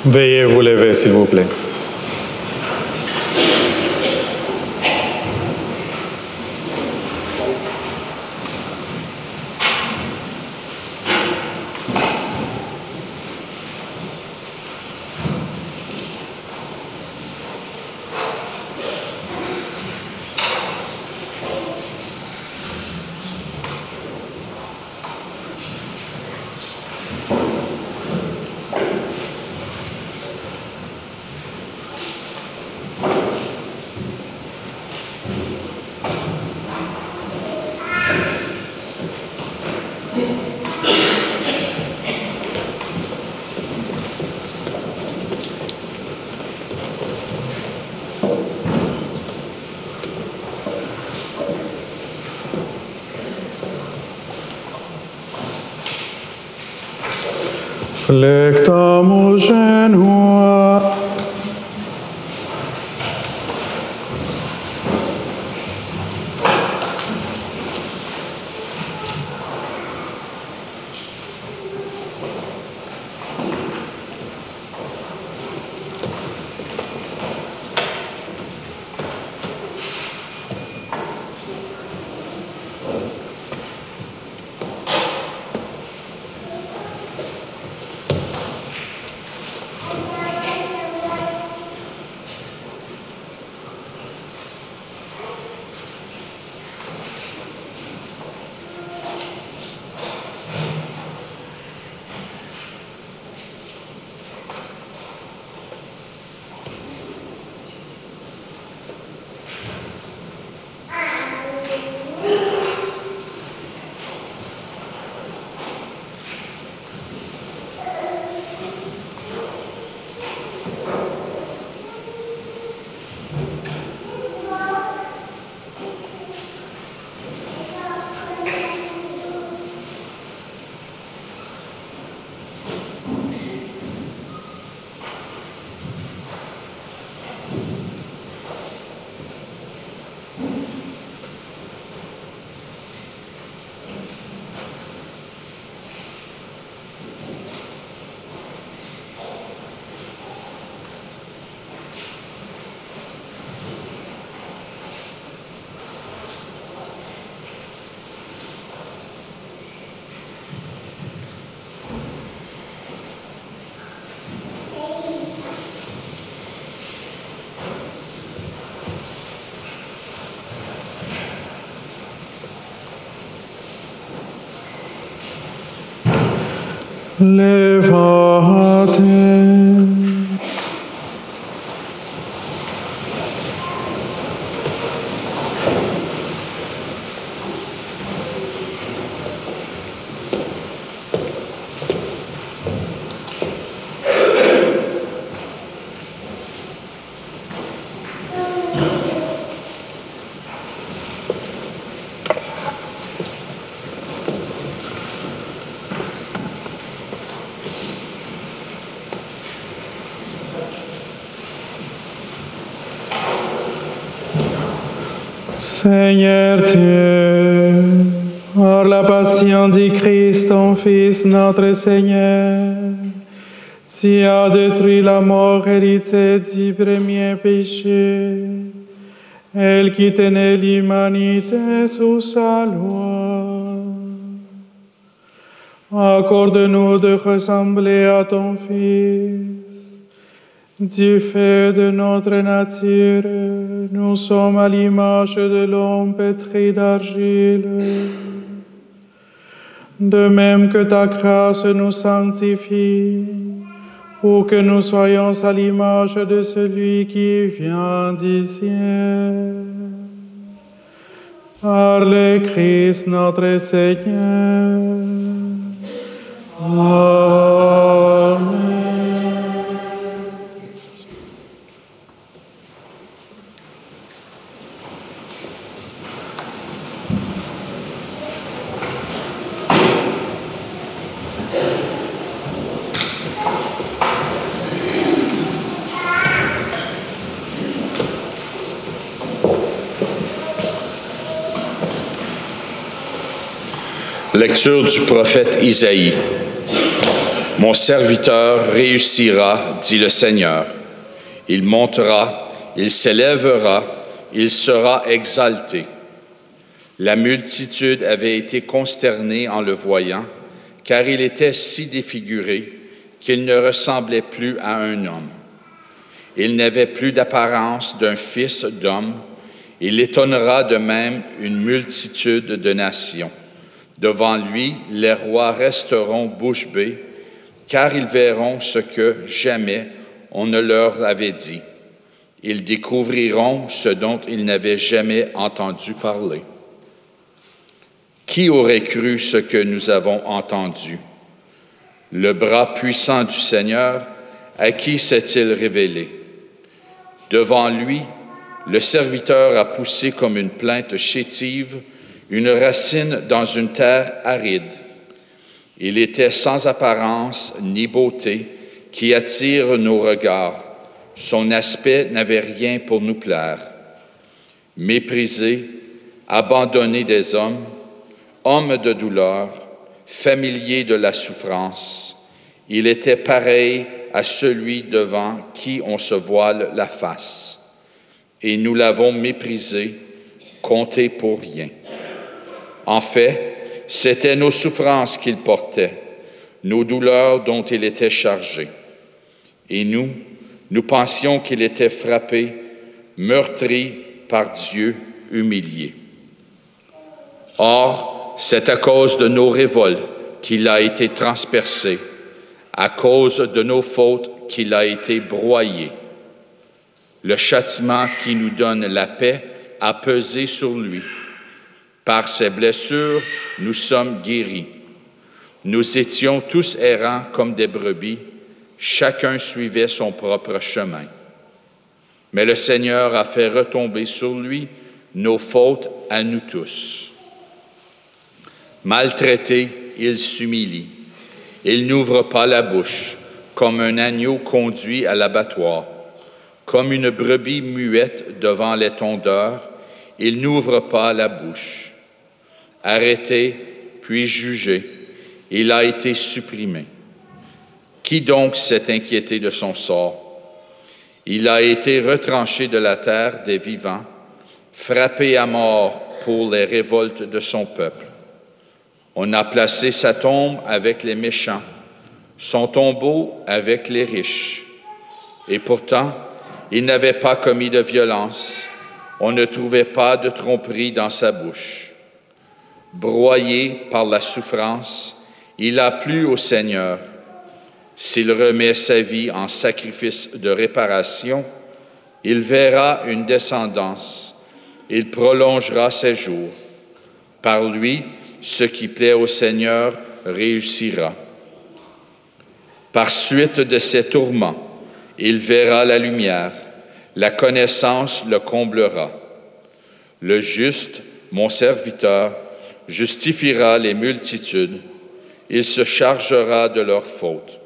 Veuillez vous lever, s'il vous plaît. Flectamo genua. Levate. Seigneur Dieu, par la passion du Christ, ton Fils, notre Seigneur, tu as détruit la mort héritée du premier péché, elle qui tenait l'humanité sous sa loi. Accorde-nous de ressembler à ton Fils. Du fait de notre nature, nous sommes à l'image de l'homme pétri d'argile. De même que ta grâce nous sanctifie, pour que nous soyons à l'image de celui qui vient du ciel. Par le Christ notre Seigneur. Amen. Lecture du prophète Isaïe. Mon serviteur réussira, dit le Seigneur. Il montera, il s'élèvera, il sera exalté. La multitude avait été consternée en le voyant, car il était si défiguré qu'il ne ressemblait plus à un homme. Il n'avait plus d'apparence d'un fils d'homme. Il étonnera de même une multitude de nations. Devant lui, les rois resteront bouche bée, car ils verront ce que jamais on ne leur avait dit. Ils découvriront ce dont ils n'avaient jamais entendu parler. Qui aurait cru ce que nous avons entendu? Le bras puissant du Seigneur, à qui s'est-il révélé? Devant lui, le serviteur a poussé comme une plante chétive, une racine dans une terre aride. Il était sans apparence ni beauté qui attire nos regards. Son aspect n'avait rien pour nous plaire. Méprisé, abandonné des hommes, homme de douleur, familier de la souffrance, il était pareil à celui devant qui on se voile la face. Et nous l'avons méprisé, compté pour rien. En fait, c'était nos souffrances qu'il portait, nos douleurs dont il était chargé. Et nous pensions qu'il était frappé, meurtri par Dieu, humilié. Or, c'est à cause de nos révoltes qu'il a été transpercé, à cause de nos fautes qu'il a été broyé. Le châtiment qui nous donne la paix a pesé sur lui. Par ses blessures, nous sommes guéris. Nous étions tous errants comme des brebis, chacun suivait son propre chemin. Mais le Seigneur a fait retomber sur lui nos fautes à nous tous. Maltraité, il s'humilie. Il n'ouvre pas la bouche, comme un agneau conduit à l'abattoir. Comme une brebis muette devant les tondeurs, il n'ouvre pas la bouche. Arrêté, puis jugé, il a été supprimé. Qui donc s'est inquiété de son sort? Il a été retranché de la terre des vivants, frappé à mort pour les révoltes de son peuple. On a placé sa tombe avec les méchants, son tombeau avec les riches. Et pourtant, il n'avait pas commis de violence, on ne trouvait pas de tromperie dans sa bouche. Broyé par la souffrance, il a plu au Seigneur. S'il remet sa vie en sacrifice de réparation, il verra une descendance, il prolongera ses jours. Par lui, ce qui plaît au Seigneur réussira. Par suite de ses tourments, il verra la lumière, la connaissance le comblera. Le juste, mon serviteur, justifiera les multitudes, il se chargera de leurs fautes.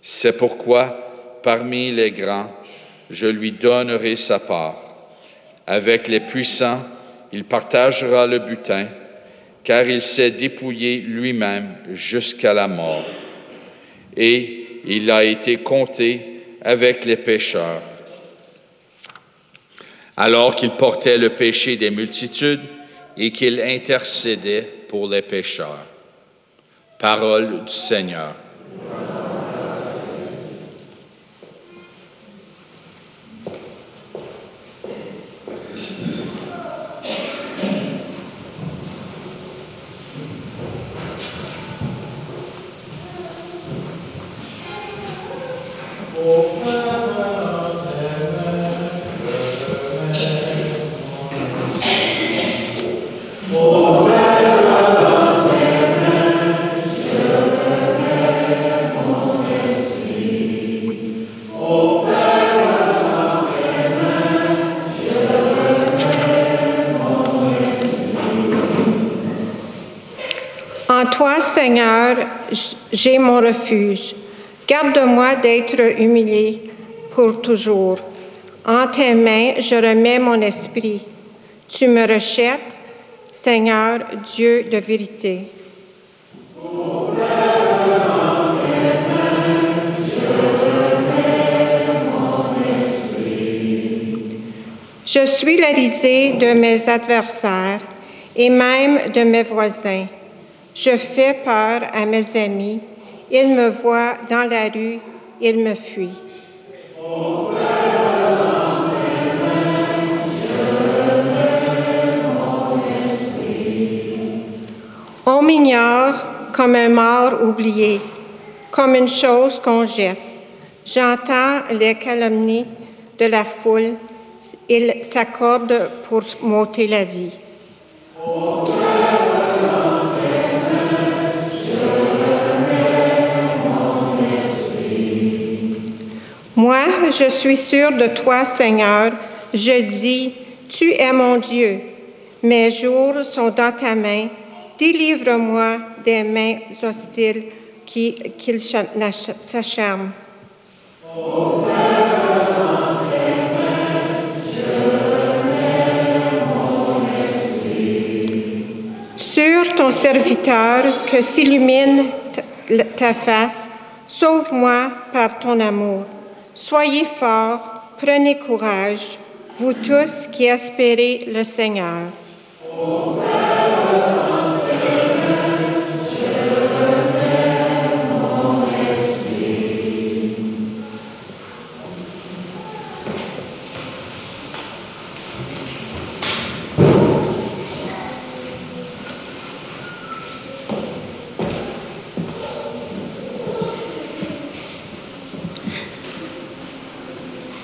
C'est pourquoi, parmi les grands, je lui donnerai sa part. Avec les puissants, il partagera le butin, car il s'est dépouillé lui-même jusqu'à la mort. Et il a été compté avec les pécheurs. Alors qu'il portait le péché des multitudes et qu'il intercédait pour les pécheurs. Parole du Seigneur. En toi, Seigneur, j'ai mon refuge. Garde-moi d'être humilié pour toujours. En tes mains, je remets mon esprit. Tu me rachètes, Seigneur, Dieu de vérité. Au Père en tes mains, Je suis la risée de mes adversaires et même de mes voisins. Je fais peur à mes amis. Ils me voient dans la rue, ils me fuient. On m'ignore comme un mort oublié, comme une chose qu'on jette. J'entends les calomnies de la foule. Ils s'accordent pour m'ôter la vie. Moi, je suis sûre de toi, Seigneur. Je dis, tu es mon Dieu. Mes jours sont dans ta main. Délivre-moi des mains hostiles qu'ils s'acharnent. Sur ton serviteur que s'illumine ta face, sauve-moi par ton amour. Soyez forts, prenez courage, vous tous qui espérez le Seigneur.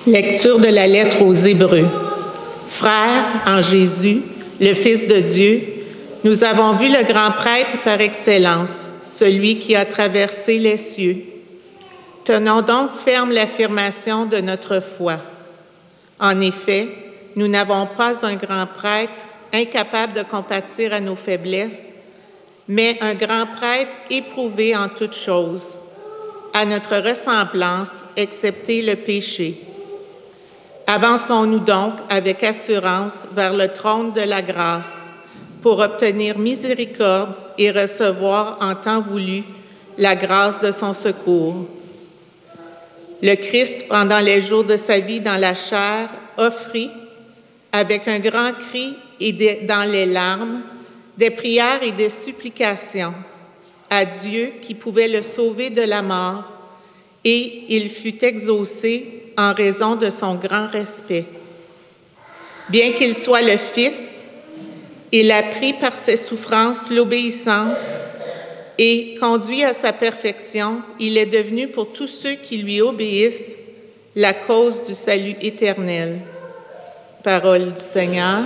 Lecture de la lettre aux Hébreux. Frères, en Jésus, le Fils de Dieu, nous avons vu le grand prêtre par excellence, celui qui a traversé les cieux. Tenons donc ferme l'affirmation de notre foi. En effet, nous n'avons pas un grand prêtre incapable de compatir à nos faiblesses, mais un grand prêtre éprouvé en toutes choses, à notre ressemblance, excepté le péché. Avançons-nous donc avec assurance vers le trône de la grâce pour obtenir miséricorde et recevoir en temps voulu la grâce de son secours. Le Christ, pendant les jours de sa vie dans la chair, offrit, avec un grand cri et dans les larmes, des prières et des supplications à Dieu qui pouvait le sauver de la mort, et il fut exaucé en raison de son grand respect. Bien qu'il soit le Fils, il a pris par ses souffrances l'obéissance et, conduit à sa perfection, il est devenu pour tous ceux qui lui obéissent la cause du salut éternel. Parole du Seigneur.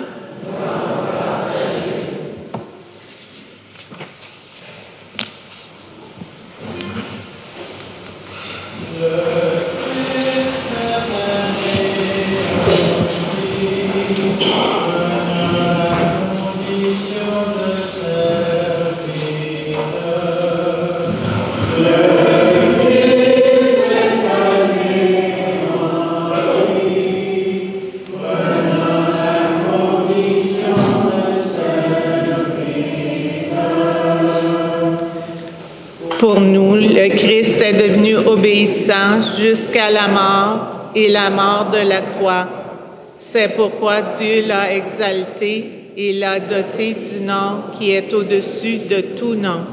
Pour nous, le Christ est devenu obéissant jusqu'à la mort et la mort de la croix. C'est pourquoi Dieu l'a exalté et l'a doté du nom qui est au-dessus de tout nom.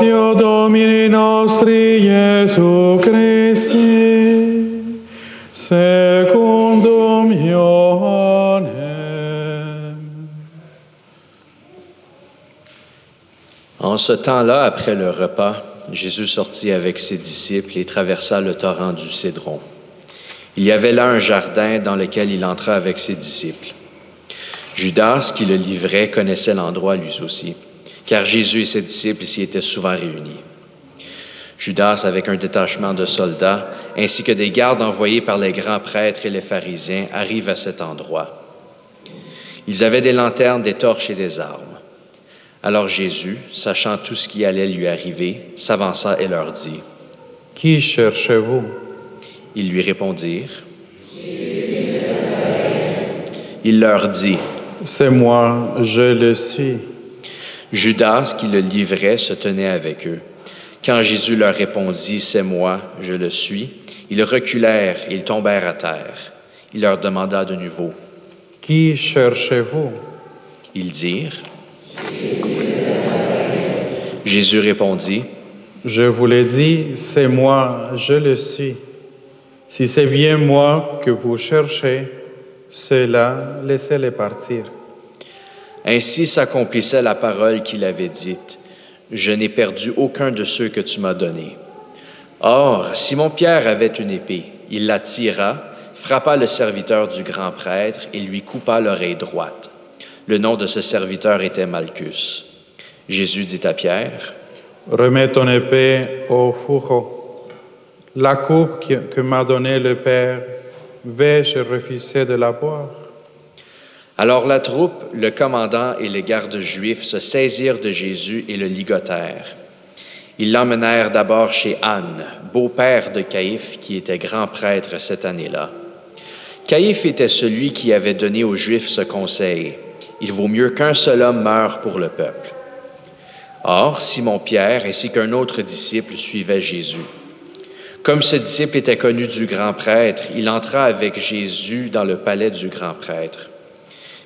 Passio Domini nostri Iesu Christi, secundum Ioannem. En ce temps-là, après le repas, Jésus sortit avec ses disciples et traversa le torrent du Cédron. Il y avait là un jardin dans lequel il entra avec ses disciples. Judas, qui le livrait, connaissait l'endroit lui aussi, car Jésus et ses disciples s'y étaient souvent réunis. Judas, avec un détachement de soldats, ainsi que des gardes envoyés par les grands prêtres et les pharisiens, arrivent à cet endroit. Ils avaient des lanternes, des torches et des armes. Alors Jésus, sachant tout ce qui allait lui arriver, s'avança et leur dit, « Qui cherchez-vous? » Ils lui répondirent. Il leur dit, « C'est moi, je le suis. » Judas, qui le livrait, se tenait avec eux. Quand Jésus leur répondit, « C'est moi, je le suis », ils reculèrent et ils tombèrent à terre. Il leur demanda de nouveau, « Qui cherchez-vous? » Ils dirent. Jésus répondit, « Je vous l'ai dit, c'est moi, je le suis. Si c'est bien moi que vous cherchez, ceux-là, laissez-les partir. » Ainsi s'accomplissait la parole qu'il avait dite. Je n'ai perdu aucun de ceux que tu m'as donnés. Or, Simon-Pierre avait une épée. Il la tira, frappa le serviteur du grand prêtre et lui coupa l'oreille droite. Le nom de ce serviteur était Malchus. Jésus dit à Pierre, « Remets ton épée au fourreau. La coupe que m'a donnée le Père, vais-je refuser de la boire? » Alors la troupe, le commandant et les gardes juifs se saisirent de Jésus et le ligotèrent. Ils l'emmenèrent d'abord chez Anne, beau-père de Caïphe, qui était grand prêtre cette année-là. Caïphe était celui qui avait donné aux Juifs ce conseil. Il vaut mieux qu'un seul homme meure pour le peuple. Or, Simon-Pierre ainsi qu'un autre disciple suivaient Jésus. Comme ce disciple était connu du grand prêtre, il entra avec Jésus dans le palais du grand prêtre.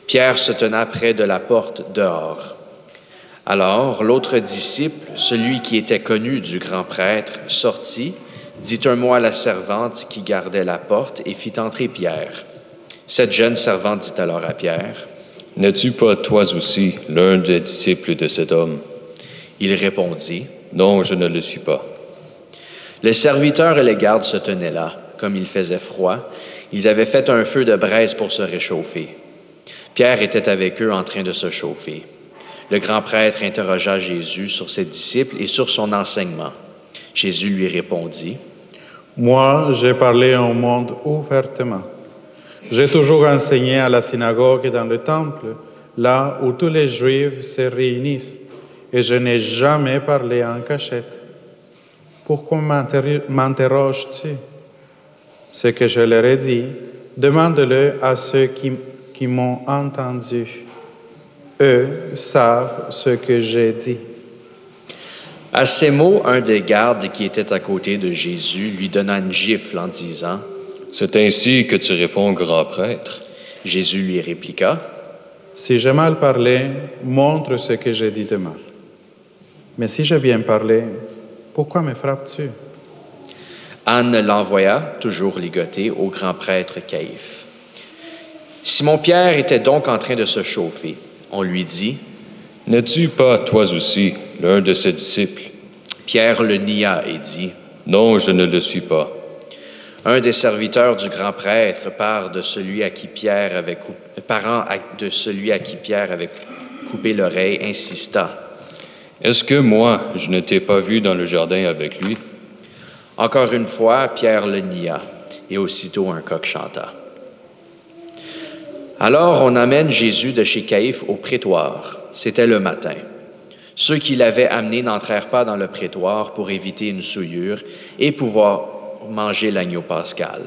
Pierre se tenait près de la porte dehors. Alors, l'autre disciple, celui qui était connu du grand prêtre, sortit, dit un mot à la servante qui gardait la porte et fit entrer Pierre. Cette jeune servante dit alors à Pierre, « N'es-tu pas toi aussi l'un des disciples de cet homme? » Il répondit, « Non, je ne le suis pas. » Les serviteurs et les gardes se tenaient là. Comme il faisait froid, ils avaient fait un feu de braise pour se réchauffer. Pierre était avec eux en train de se chauffer. Le grand prêtre interrogea Jésus sur ses disciples et sur son enseignement. Jésus lui répondit, « Moi, j'ai parlé au monde ouvertement. J'ai toujours enseigné à la synagogue et dans le temple, là où tous les Juifs se réunissent, et je n'ai jamais parlé en cachette. Pourquoi m'interroges-tu? Ce que je leur ai dit, demande-le à ceux qui m'ont entendu. Eux savent ce que j'ai dit. » À ces mots, un des gardes qui était à côté de Jésus lui donna une gifle en disant, « C'est ainsi que tu réponds, grand prêtre? » Jésus lui répliqua, « Si j'ai mal parlé, montre ce que j'ai dit de mal. Mais si j'ai bien parlé, pourquoi me frappes-tu? » Anne l'envoya, toujours ligoté, au grand prêtre Caïphe. Simon-Pierre était donc en train de se chauffer. On lui dit, « N'es-tu pas, toi aussi, l'un de ses disciples? » Pierre le nia et dit, « Non, je ne le suis pas. » Un des serviteurs du grand prêtre, parent de celui à qui Pierre avait coupé l'oreille, insista, « Est-ce que moi, je ne t'ai pas vu dans le jardin avec lui? » Encore une fois, Pierre le nia, et aussitôt un coq chanta. Alors on amène Jésus de chez Caïphe au prétoire. C'était le matin. Ceux qui l'avaient amené n'entrèrent pas dans le prétoire pour éviter une souillure et pouvoir manger l'agneau pascal.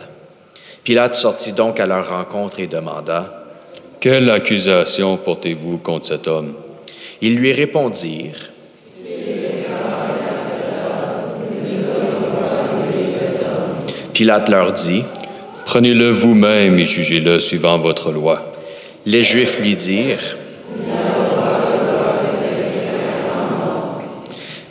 Pilate sortit donc à leur rencontre et demanda, « Quelle accusation portez-vous contre cet homme? » Ils lui répondirent, Pilate leur dit, « Prenez-le vous-même et jugez-le suivant votre loi. » Les Juifs lui dirent,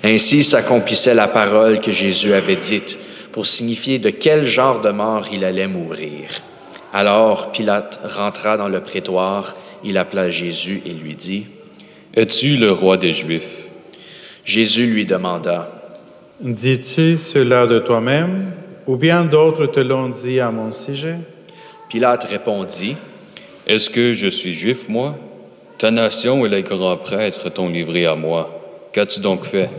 Ainsi s'accomplissait la parole que Jésus avait dite pour signifier de quel genre de mort il allait mourir. Alors Pilate rentra dans le prétoire, il appela Jésus et lui dit, « Es-tu le roi des Juifs? » Jésus lui demanda, « Dis-tu cela de toi-même, ou bien d'autres te l'ont dit à mon sujet? » Pilate répondit, « Est-ce que je suis Juif, moi? Ta nation et les grands prêtres t'ont livré à moi. Qu'as-tu donc fait? »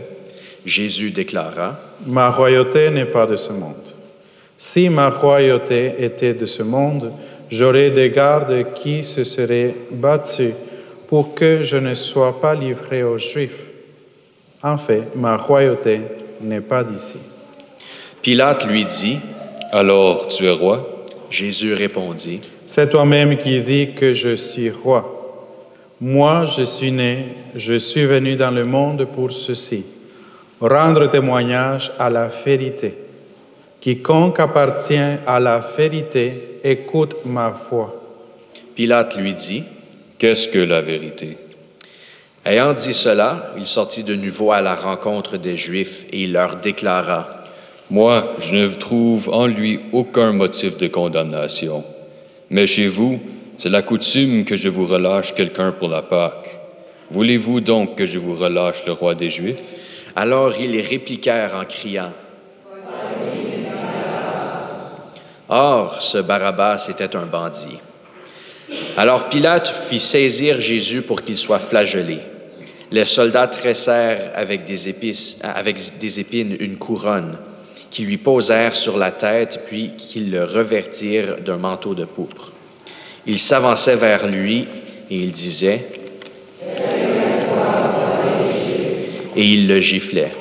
Jésus déclara, « Ma royauté n'est pas de ce monde. Si ma royauté était de ce monde, j'aurais des gardes qui se seraient battus pour que je ne sois pas livré aux Juifs. En fait, ma royauté n'est pas d'ici. » Pilate lui dit, « Alors, tu es roi? » Jésus répondit, « C'est toi-même qui dis que je suis roi. Moi, je suis né, je suis venu dans le monde pour ceci, rendre témoignage à la vérité. Quiconque appartient à la vérité écoute ma voix. » Pilate lui dit, « Qu'est-ce que la vérité? » Ayant dit cela, il sortit de nouveau à la rencontre des Juifs et il leur déclara, « Moi, je ne trouve en lui aucun motif de condamnation. Mais chez vous, c'est la coutume que je vous relâche quelqu'un pour la Pâque. Voulez-vous donc que je vous relâche le roi des Juifs? » Alors ils répliquèrent en criant, « Or, ce Barabbas était un bandit. » Alors Pilate fit saisir Jésus pour qu'il soit flagellé. Les soldats tressèrent avec des épines une couronne, qui lui posèrent sur la tête, puis qu'ils le revêtirent d'un manteau de pourpre. Ils s'avançaient vers lui et ils disaient, et ils le giflaient.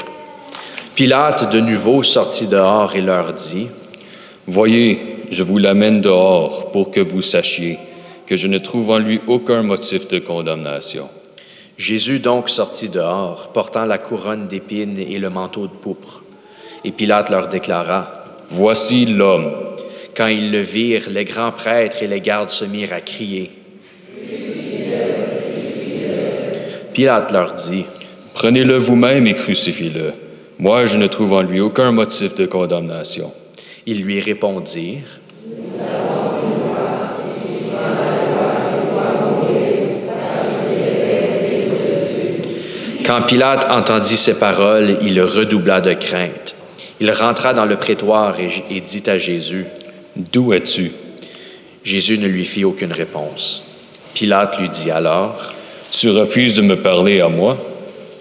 Pilate de nouveau sortit dehors et leur dit, « Voyez, je vous l'amène dehors pour que vous sachiez que je ne trouve en lui aucun motif de condamnation. » Jésus donc sortit dehors, portant la couronne d'épines et le manteau de pourpre. Et Pilate leur déclara, « Voici l'homme. » Quand ils le virent, les grands prêtres et les gardes se mirent à crier. Pilate leur dit, « Prenez-le vous-même et crucifiez-le. Moi, je ne trouve en lui aucun motif de condamnation. » Ils lui répondirent, Quand Pilate entendit ces paroles, il redoubla de crainte. Il rentra dans le prétoire et dit à Jésus, « D'où es-tu? » Jésus ne lui fit aucune réponse. Pilate lui dit alors, « Tu refuses de me parler à moi?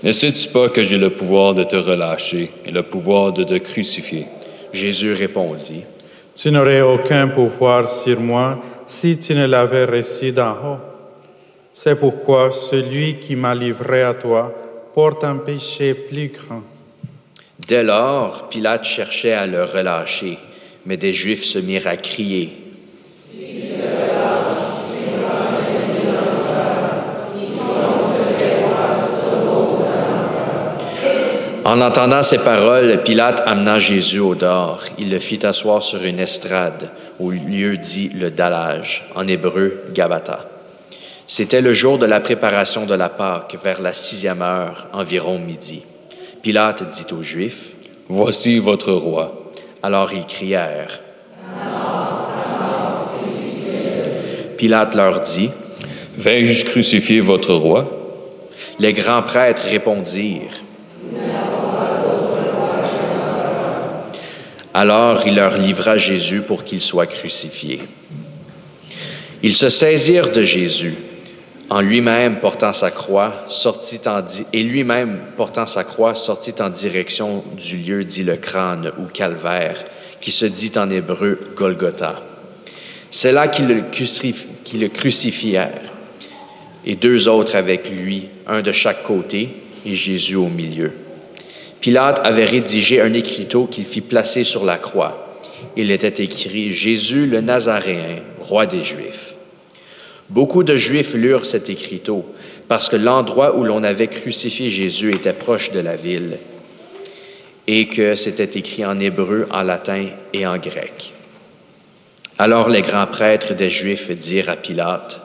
Ne sais-tu pas que j'ai le pouvoir de te relâcher et le pouvoir de te crucifier? » Jésus répondit, « Tu n'aurais aucun pouvoir sur moi si tu ne l'avais reçu d'en haut. C'est pourquoi celui qui m'a livré à toi porte un péché plus grand. » Dès lors, Pilate cherchait à le relâcher, mais des Juifs se mirent à crier. En entendant ces paroles, Pilate amena Jésus au dehors. Il le fit asseoir sur une estrade, au lieu dit le dallage, en hébreu Gabata. C'était le jour de la préparation de la Pâque, vers la 6e heure, environ midi. Pilate dit aux Juifs, « Voici votre roi. » Alors ils crièrent. Pilate leur dit, « Vais-je crucifier votre roi? » Les grands prêtres répondirent. Alors il leur livra Jésus pour qu'il soit crucifié. Ils se saisirent de Jésus. En lui-même portant sa croix, sortit en direction du lieu dit le crâne ou calvaire, qui se dit en hébreu Golgotha. C'est là qu'ils le crucifièrent, et 2 autres avec lui, un de chaque côté, et Jésus au milieu. Pilate avait rédigé un écriteau qu'il fit placer sur la croix. Il était écrit « Jésus le Nazaréen, roi des Juifs ». Beaucoup de Juifs lurent cet écriteau, parce que l'endroit où l'on avait crucifié Jésus était proche de la ville, et que c'était écrit en hébreu, en latin et en grec. Alors les grands prêtres des Juifs dirent à Pilate,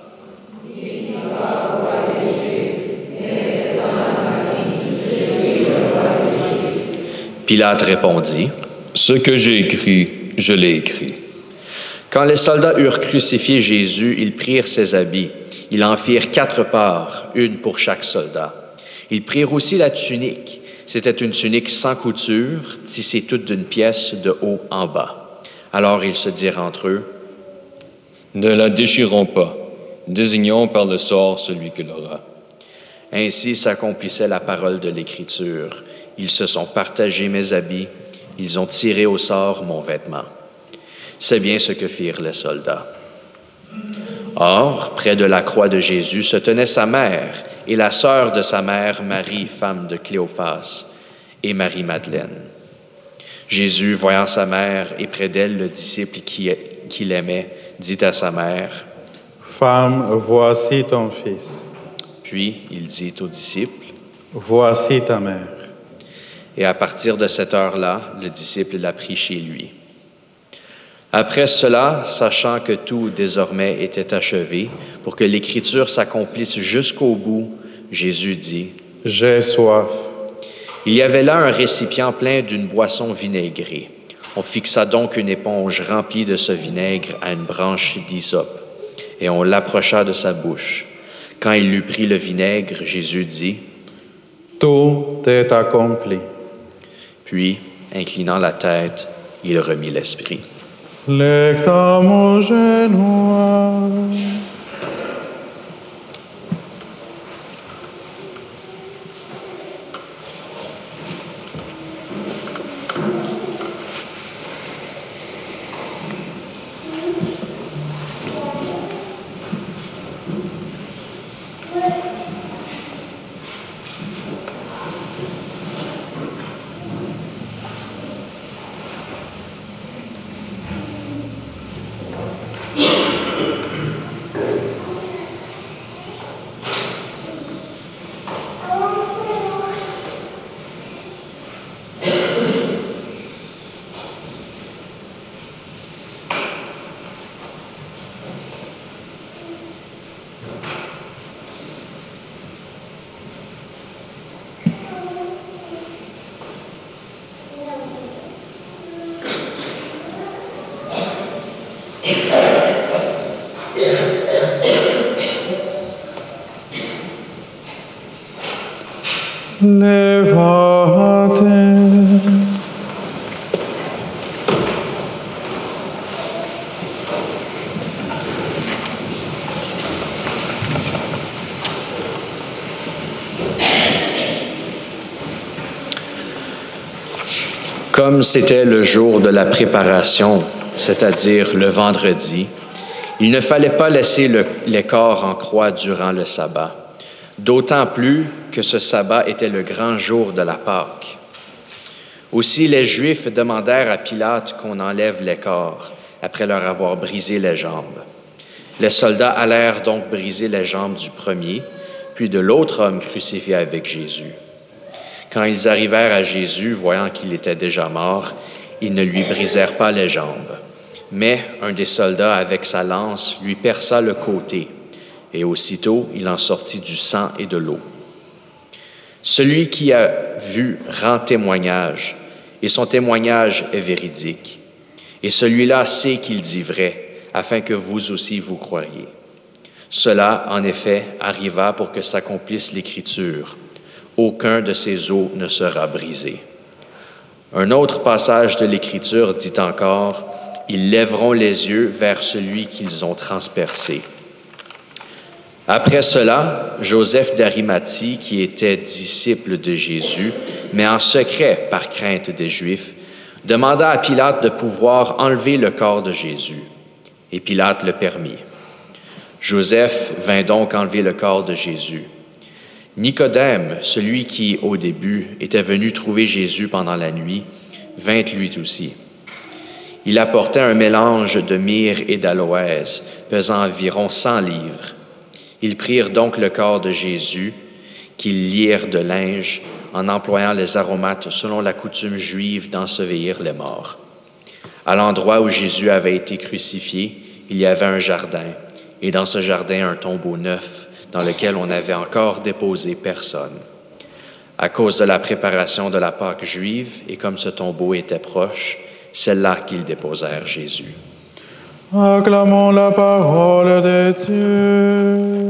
Pilate répondit, « Ce que j'ai écrit, je l'ai écrit. » Quand les soldats eurent crucifié Jésus, ils prirent ses habits. Ils en firent 4 parts, une pour chaque soldat. Ils prirent aussi la tunique. C'était une tunique sans couture, tissée toute d'une pièce de haut en bas. Alors ils se dirent entre eux, « Ne la déchirons pas, désignons par le sort celui qui l'aura. » Ainsi s'accomplissait la parole de l'Écriture. Ils se sont partagés mes habits, ils ont tiré au sort mon vêtement. C'est bien ce que firent les soldats. Or, près de la croix de Jésus se tenait sa mère et la sœur de sa mère, Marie, femme de Cléophas, et Marie-Madeleine. Jésus, voyant sa mère et près d'elle le disciple qui l'aimait, dit à sa mère, « Femme, voici ton fils. » Puis il dit au disciple, « Voici ta mère. » Et à partir de cette heure-là, le disciple l'a pris chez lui. Après cela, sachant que tout désormais était achevé, pour que l'Écriture s'accomplisse jusqu'au bout, Jésus dit, « J'ai soif. » Il y avait là un récipient plein d'une boisson vinaigrée. On fixa donc une éponge remplie de ce vinaigre à une branche d'hysope, et on l'approcha de sa bouche. Quand il eut pris le vinaigre, Jésus dit, « Tout est accompli. » Puis, inclinant la tête, il remit l'esprit. Lectamo genua. Levate. Comme c'était le jour de la préparation, c'est-à-dire le vendredi, il ne fallait pas laisser les corps en croix durant le sabbat, d'autant plus que ce sabbat était le grand jour de la Pâque. Aussi, les Juifs demandèrent à Pilate qu'on enlève les corps, après leur avoir brisé les jambes. Les soldats allèrent donc briser les jambes du premier, puis de l'autre homme crucifié avec Jésus. Quand ils arrivèrent à Jésus, voyant qu'il était déjà mort, ils ne lui brisèrent pas les jambes. Mais un des soldats, avec sa lance, lui perça le côté, et aussitôt il en sortit du sang et de l'eau. Celui qui a vu rend témoignage, et son témoignage est véridique. Et celui-là sait qu'il dit vrai, afin que vous aussi vous croiriez. Cela, en effet, arriva pour que s'accomplisse l'Écriture. Aucun de ces os ne sera brisé. Un autre passage de l'Écriture dit encore, « Ils lèveront les yeux vers celui qu'ils ont transpercé. » Après cela, Joseph d'Arimathie, qui était disciple de Jésus, mais en secret par crainte des Juifs, demanda à Pilate de pouvoir enlever le corps de Jésus. Et Pilate le permit. Joseph vint donc enlever le corps de Jésus. Nicodème, celui qui, au début, était venu trouver Jésus pendant la nuit, vint lui aussi. Il apportait un mélange de myrrhe et d'aloès, pesant environ 100 livres. Ils prirent donc le corps de Jésus, qu'ils lièrent de linge, en employant les aromates selon la coutume juive d'ensevelir les morts. À l'endroit où Jésus avait été crucifié, il y avait un jardin, et dans ce jardin un tombeau neuf, dans lequel on n'avait encore déposé personne. À cause de la préparation de la Pâque juive, et comme ce tombeau était proche, c'est là qu'ils déposèrent Jésus. Acclamons la parole de Dieu.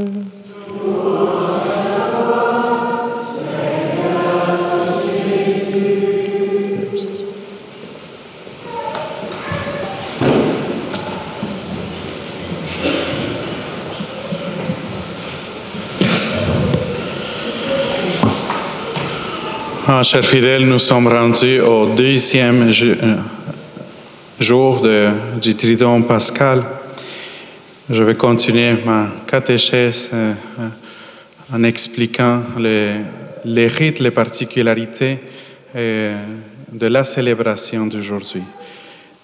Chers fidèles, nous sommes rendus au deuxième jour du Trident pascal. Je vais continuer ma catéchèse en expliquant les rites, les particularités de la célébration d'aujourd'hui.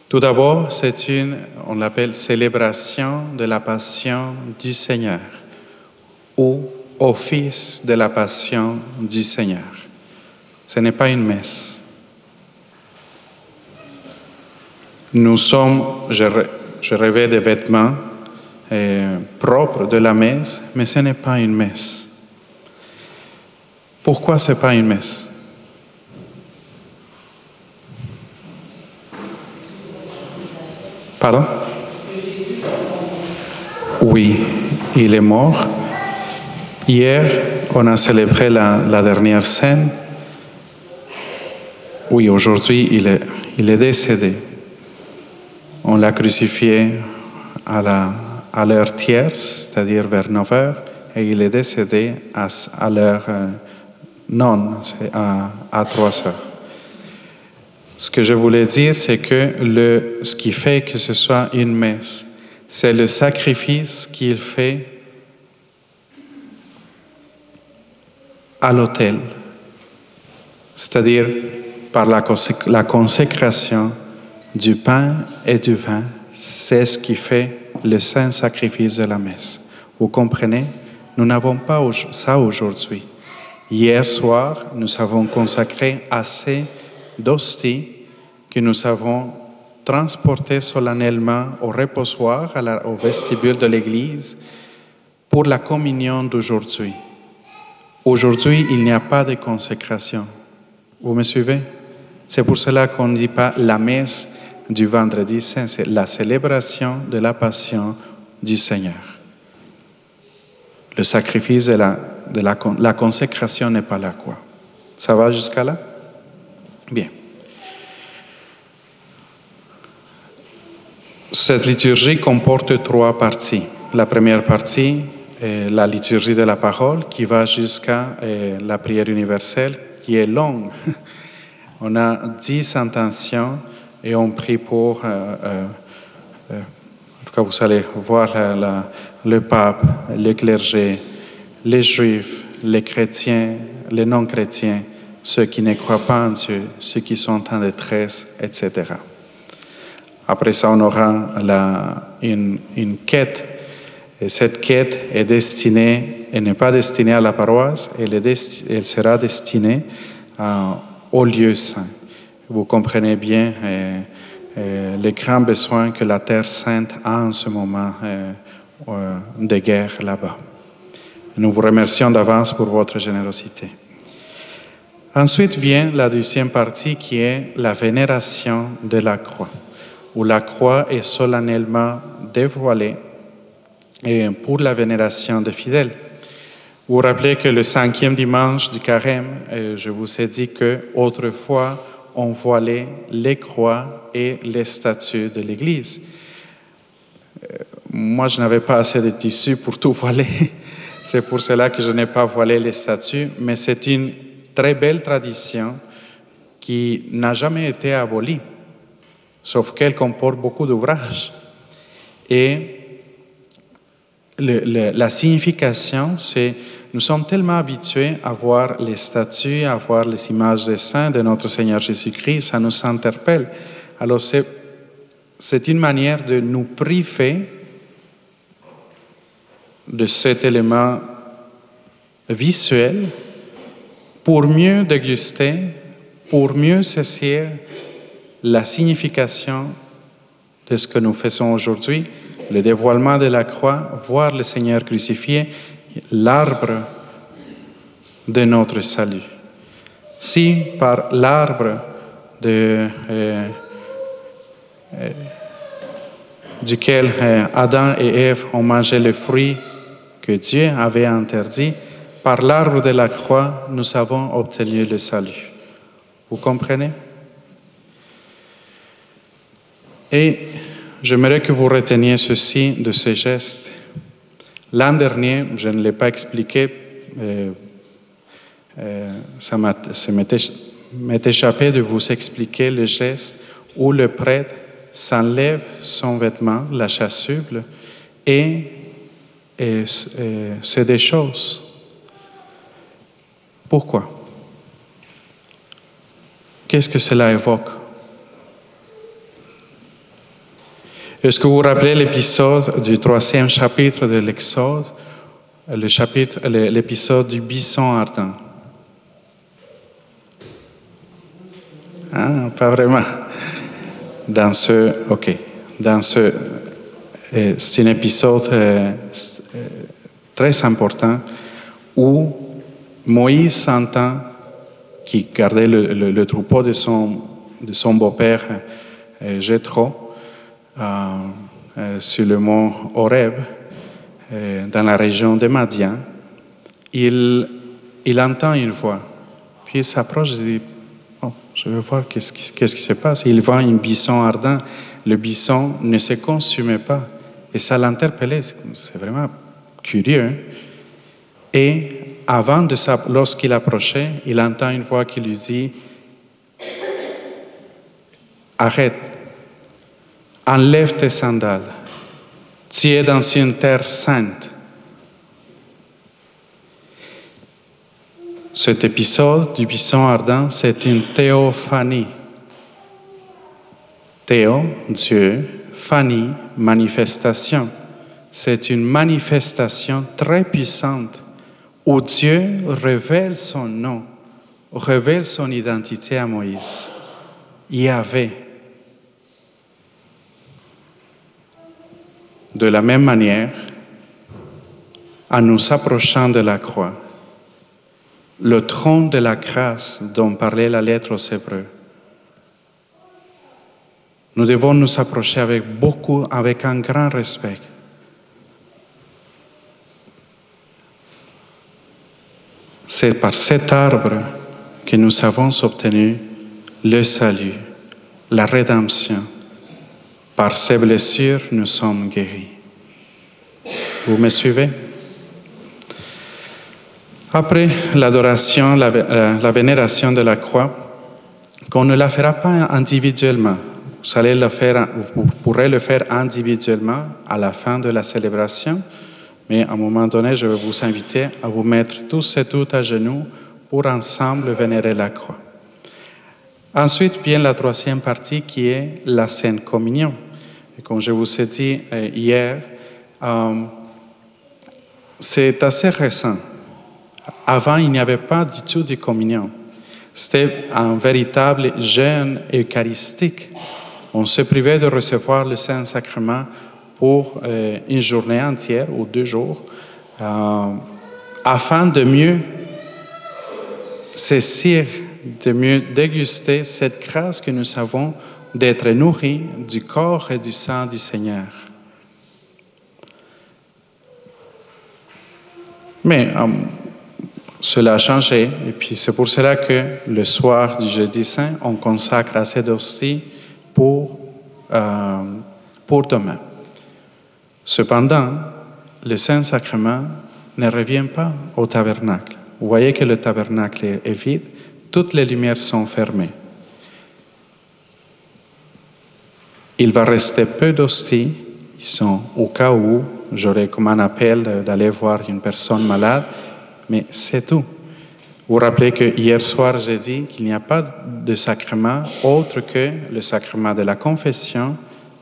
Tout d'abord, on l'appelle célébration de la Passion du Seigneur ou office de la Passion du Seigneur. Ce n'est pas une messe. Je revêts des vêtements propres de la messe, mais ce n'est pas une messe. Pourquoi ce n'est pas une messe? Pardon? Oui, il est mort. Hier, on a célébré la dernière scène. Oui, aujourd'hui, il est décédé. On l'a crucifié à l'heure tierce, c'est-à-dire vers 9 heures, et il est décédé à l'heure à 3 heures. Ce que je voulais dire, c'est que ce qui fait que ce soit une messe, c'est le sacrifice qu'il fait à l'autel, c'est-à-dire par la consécration du pain et du vin, c'est ce qui fait le saint sacrifice de la messe. Vous comprenez? Nous n'avons pas ça aujourd'hui. Hier soir, nous avons consacré assez d'hosties que nous avons transportées solennellement au reposoir, au vestibule de l'Église, pour la communion d'aujourd'hui. Aujourd'hui, il n'y a pas de consécration. Vous me suivez? C'est pour cela qu'on ne dit pas la messe du vendredi saint, c'est la célébration de la Passion du Seigneur. Le sacrifice de la consécration n'est pas là, quoi. Ça va jusqu'à là? Bien. Cette liturgie comporte 3 parties. La première partie est la liturgie de la parole qui va jusqu'à la prière universelle qui est longue. On a 10 intentions et on prie pour, en tout cas vous allez voir le pape, le clergé, les juifs, les chrétiens, les non-chrétiens, ceux qui ne croient pas en Dieu, ceux qui sont en détresse, etc. Après ça, on aura une quête. Et cette quête est destinée, elle n'est pas destinée à la paroisse, elle sera destinée au lieu saint. Vous comprenez bien les grands besoins que la Terre sainte a en ce moment de guerre là-bas. Nous vous remercions d'avance pour votre générosité. Ensuite vient la deuxième partie qui est la vénération de la croix, où la croix est solennellement dévoilée pour la vénération des fidèles. Vous vous rappelez que le 5e dimanche du carême, je vous ai dit qu'autrefois, on voilait les croix et les statues de l'Église. Moi, je n'avais pas assez de tissu pour tout voiler. C'est pour cela que je n'ai pas voilé les statues, mais c'est une très belle tradition qui n'a jamais été abolie, sauf qu'elle comporte beaucoup d'ouvrages. Et la signification, c'est nous sommes tellement habitués à voir les statues, à voir les images des saints de notre Seigneur Jésus-Christ, ça nous interpelle. Alors c'est une manière de nous priver de cet élément visuel pour mieux déguster, pour mieux saisir la signification de ce que nous faisons aujourd'hui, le dévoilement de la croix, voir le Seigneur crucifié, l'arbre de notre salut. Si par l'arbre duquel Adam et Ève ont mangé le fruit que Dieu avait interdit, par l'arbre de la croix, nous avons obtenu le salut. Vous comprenez? Et j'aimerais que vous reteniez ceci de ce geste. L'an dernier, je ne l'ai pas expliqué, Ça m'est échappé de vous expliquer le geste où le prêtre s'enlève son vêtement, la chasuble, et se déchausse. Pourquoi? Qu'est-ce que cela évoque? Est-ce que vous vous rappelez l'épisode du 3e chapitre de l'Exode, l'épisode du buisson ardent? Ah, pas vraiment. C'est un épisode très important où Moïse entend, qui gardait le troupeau de son beau-père Jéthro sur le mont Horeb, dans la région de Madian, il entend une voix. Puis il s'approche et dit, oh, je veux voir qu'est-ce qui se passe. Il voit un buisson ardent. Le buisson ne se consumait pas. Et ça l'interpellait. C'est vraiment curieux. Hein? Et lorsqu'il approchait, il entend une voix qui lui dit, arrête, enlève tes sandales, tu es dans une terre sainte. Cet épisode du buisson ardent, c'est une théophanie. Théo, Dieu, phanie, manifestation. C'est une manifestation très puissante où Dieu révèle son nom, révèle son identité à Moïse. Yahvé. De la même manière, en nous approchant de la croix, le trône de la grâce dont parlait la lettre aux Hébreux, nous devons nous approcher avec un grand respect. C'est par cet arbre que nous avons obtenu le salut, la rédemption. Par ces blessures, nous sommes guéris. Vous me suivez? Après l'adoration, la vénération de la croix, qu'on ne la fera pas individuellement. Vous pourrez le faire individuellement à la fin de la célébration, mais à un moment donné, je vais vous inviter à vous mettre tous et toutes à genoux pour ensemble vénérer la croix. Ensuite vient la troisième partie qui est la Sainte Communion. Et comme je vous ai dit hier, c'est assez récent. Avant, il n'y avait pas du tout de communion. C'était un véritable jeûne eucharistique. On se privait de recevoir le Saint-Sacrement pour une journée entière ou 2 jours, afin de mieux saisir, de mieux déguster cette grâce que nous avons d'être nourris du corps et du sang du Seigneur. Mais cela a changé, et puis c'est pour cela que le soir du Jeudi Saint, on consacre à cette hostie pour demain. Cependant, le Saint-Sacrement ne revient pas au tabernacle. Vous voyez que le tabernacle est vide, toutes les lumières sont fermées. Il va rester peu d'hosties, ils sont au cas où j'aurais comme un appel d'aller voir une personne malade, mais c'est tout. Vous vous rappelez que hier soir, j'ai dit qu'il n'y a pas de sacrement autre que le sacrement de la confession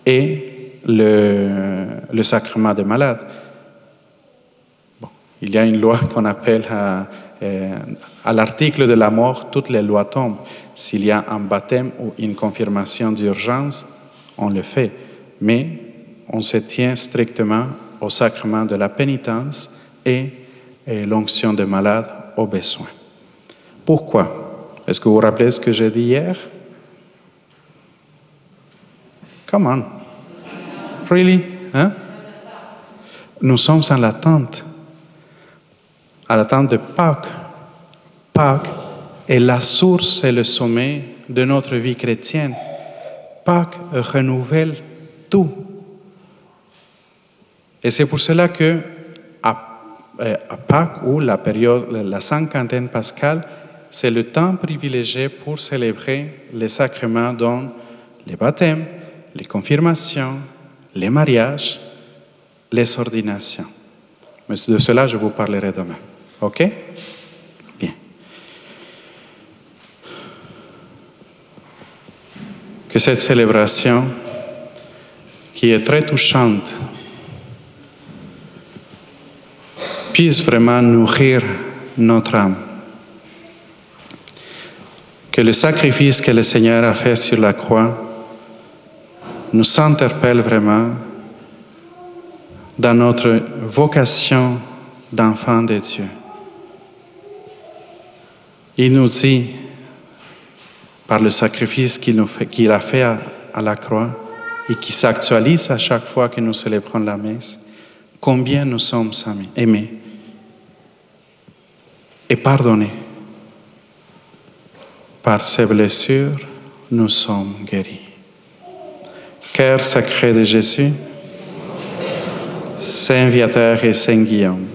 et le sacrement des malades. Bon, il y a une loi qu'on appelle à l'article de la mort, toutes les lois tombent. S'il y a un baptême ou une confirmation d'urgence, on le fait. Mais on se tient strictement au sacrement de la pénitence et l'onction des malades au besoin. Pourquoi? Est-ce que vous vous rappelez ce que j'ai dit hier? Come on. Really? Hein? Nous sommes en l'attente. À l'attente de Pâques. Pâques est la source et le sommet de notre vie chrétienne. Pâques renouvelle tout. Et c'est pour cela que à Pâques ou la période, la cinquantaine pascale, c'est le temps privilégié pour célébrer les sacrements dont les baptêmes, les confirmations, les mariages, les ordinations. Mais de cela, je vous parlerai demain. OK? Bien. Que cette célébration, qui est très touchante, puisse vraiment nourrir notre âme. Que le sacrifice que le Seigneur a fait sur la croix nous interpelle vraiment dans notre vocation d'enfant de Dieu. Il nous dit, par le sacrifice qu'il a fait à la croix et qui s'actualise à chaque fois que nous célébrons la messe, combien nous sommes aimés et pardonnés. Par ses blessures, nous sommes guéris. Cœur sacré de Jésus, Saint Viateur et Saint Guillaume,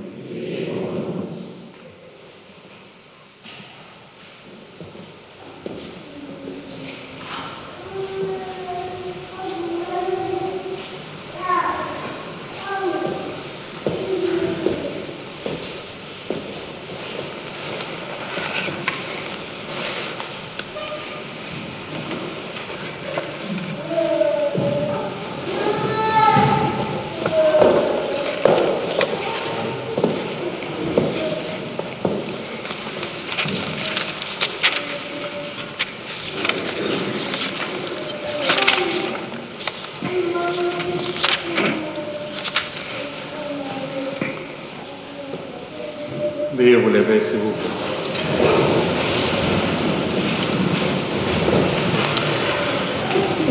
veuillez vous lever s'il vous plaît.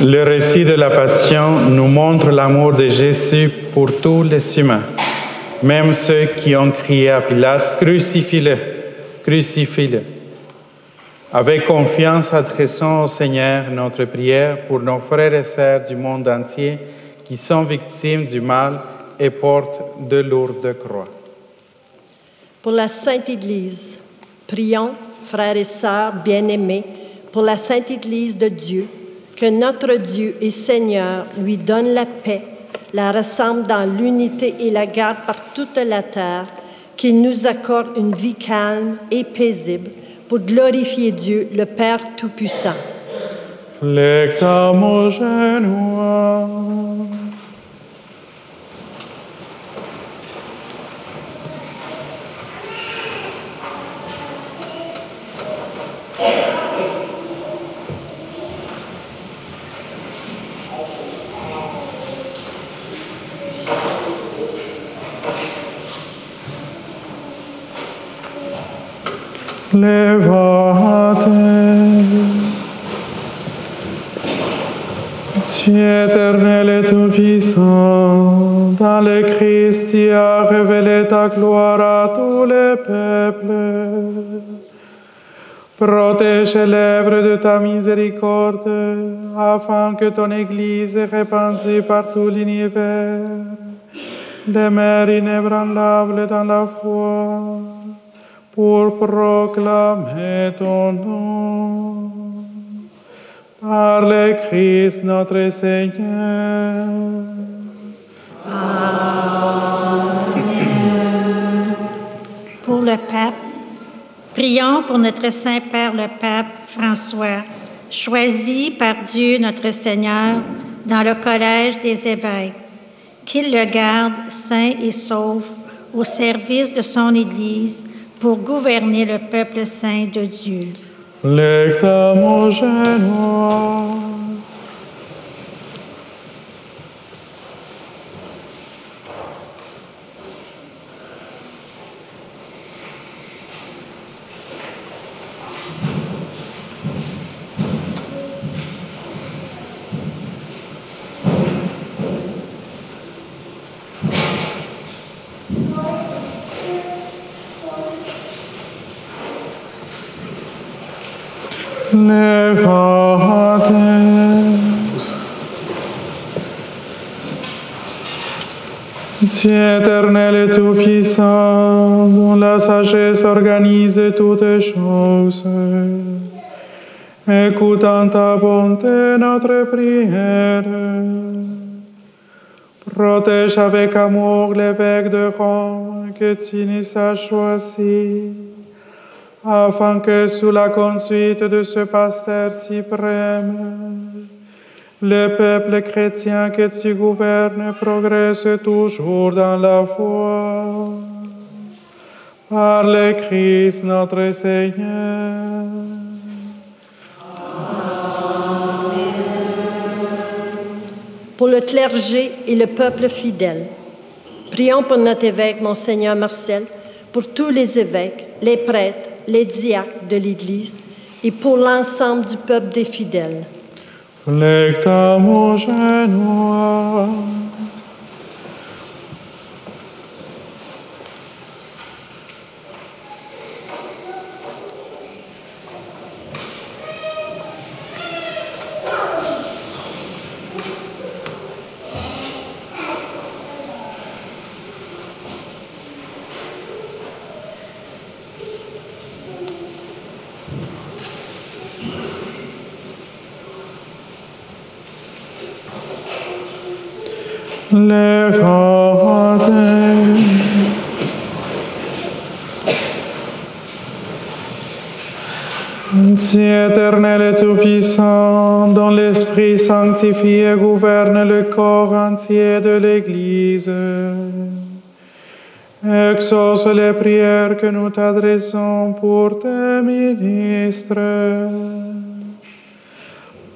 Le récit de la Passion nous montre l'amour de Jésus pour tous les humains, même ceux qui ont crié à Pilate, « Crucifie-le, crucifie-le ». Avec confiance, adressons au Seigneur notre prière pour nos frères et sœurs du monde entier qui sont victimes du mal et portent de lourdes croix. Pour la Sainte Église, prions, frères et sœurs bien-aimés, pour la Sainte Église de Dieu, que notre Dieu et Seigneur lui donne la paix, la rassemble dans l'unité et la garde par toute la terre, qu'il nous accorde une vie calme et paisible pour glorifier Dieu, le Père Tout-Puissant. Flectamo genua. Levate, Dieu éternel et tout-puissant, dans le Christ, tu as révélé ta gloire à tous les peuples. Protège l'œuvre de ta miséricorde, afin que ton Église, répandue par tout l'univers, demeure inébranlable dans la foi, pour proclamer ton nom. Par le Christ notre Seigneur. Amen. Pour le pape, prions pour notre Saint-Père le pape François, choisi par Dieu notre Seigneur dans le collège des évêques, qu'il le garde saint et sauf au service de son Église, pour gouverner le peuple saint de Dieu. Lectamo genua. Levate. Dieu éternel et tout-puissant, dont la sagesse organise toutes choses, écoute en ta bonté notre prière. Protège avec amour l'évêque de Rome que tu nous as choisi, afin que sous la conduite de ce pasteur suprême, le peuple chrétien que tu gouvernes progresse toujours dans la foi. Par le Christ notre Seigneur. Pour le clergé et le peuple fidèle, prions pour notre évêque, Monseigneur Marcel, pour tous les évêques, les prêtres, les diacres de l'Église et pour l'ensemble du peuple des fidèles. Lectamus genua. Levate. Dieu éternel et tout-puissant, dont l'Esprit sanctifie et gouverne le corps entier de l'Église, exauce les prières que nous t'adressons pour tes ministres,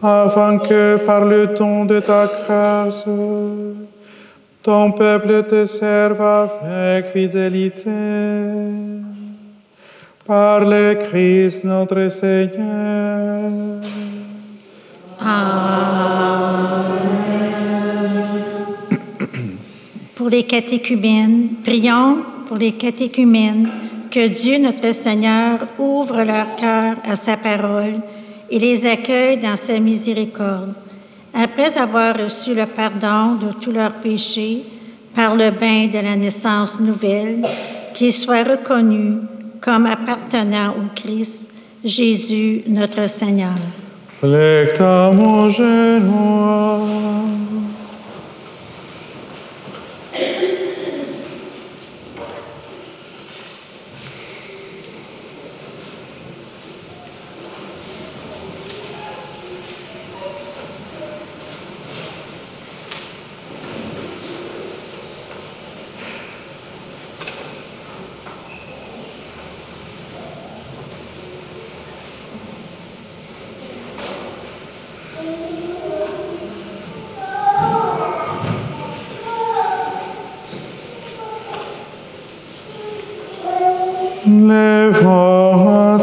afin que par le don de ta grâce, ton peuple te serve avec fidélité. Par le Christ notre Seigneur. Amen. Pour les catéchumènes, prions pour les catéchumènes, que Dieu notre Seigneur ouvre leur cœur à sa parole et les accueille dans sa miséricorde. Après avoir reçu le pardon de tous leurs péchés par le bain de la naissance nouvelle, qu'ils soient reconnus comme appartenant au Christ, Jésus notre Seigneur. Lectamus genua. Levate.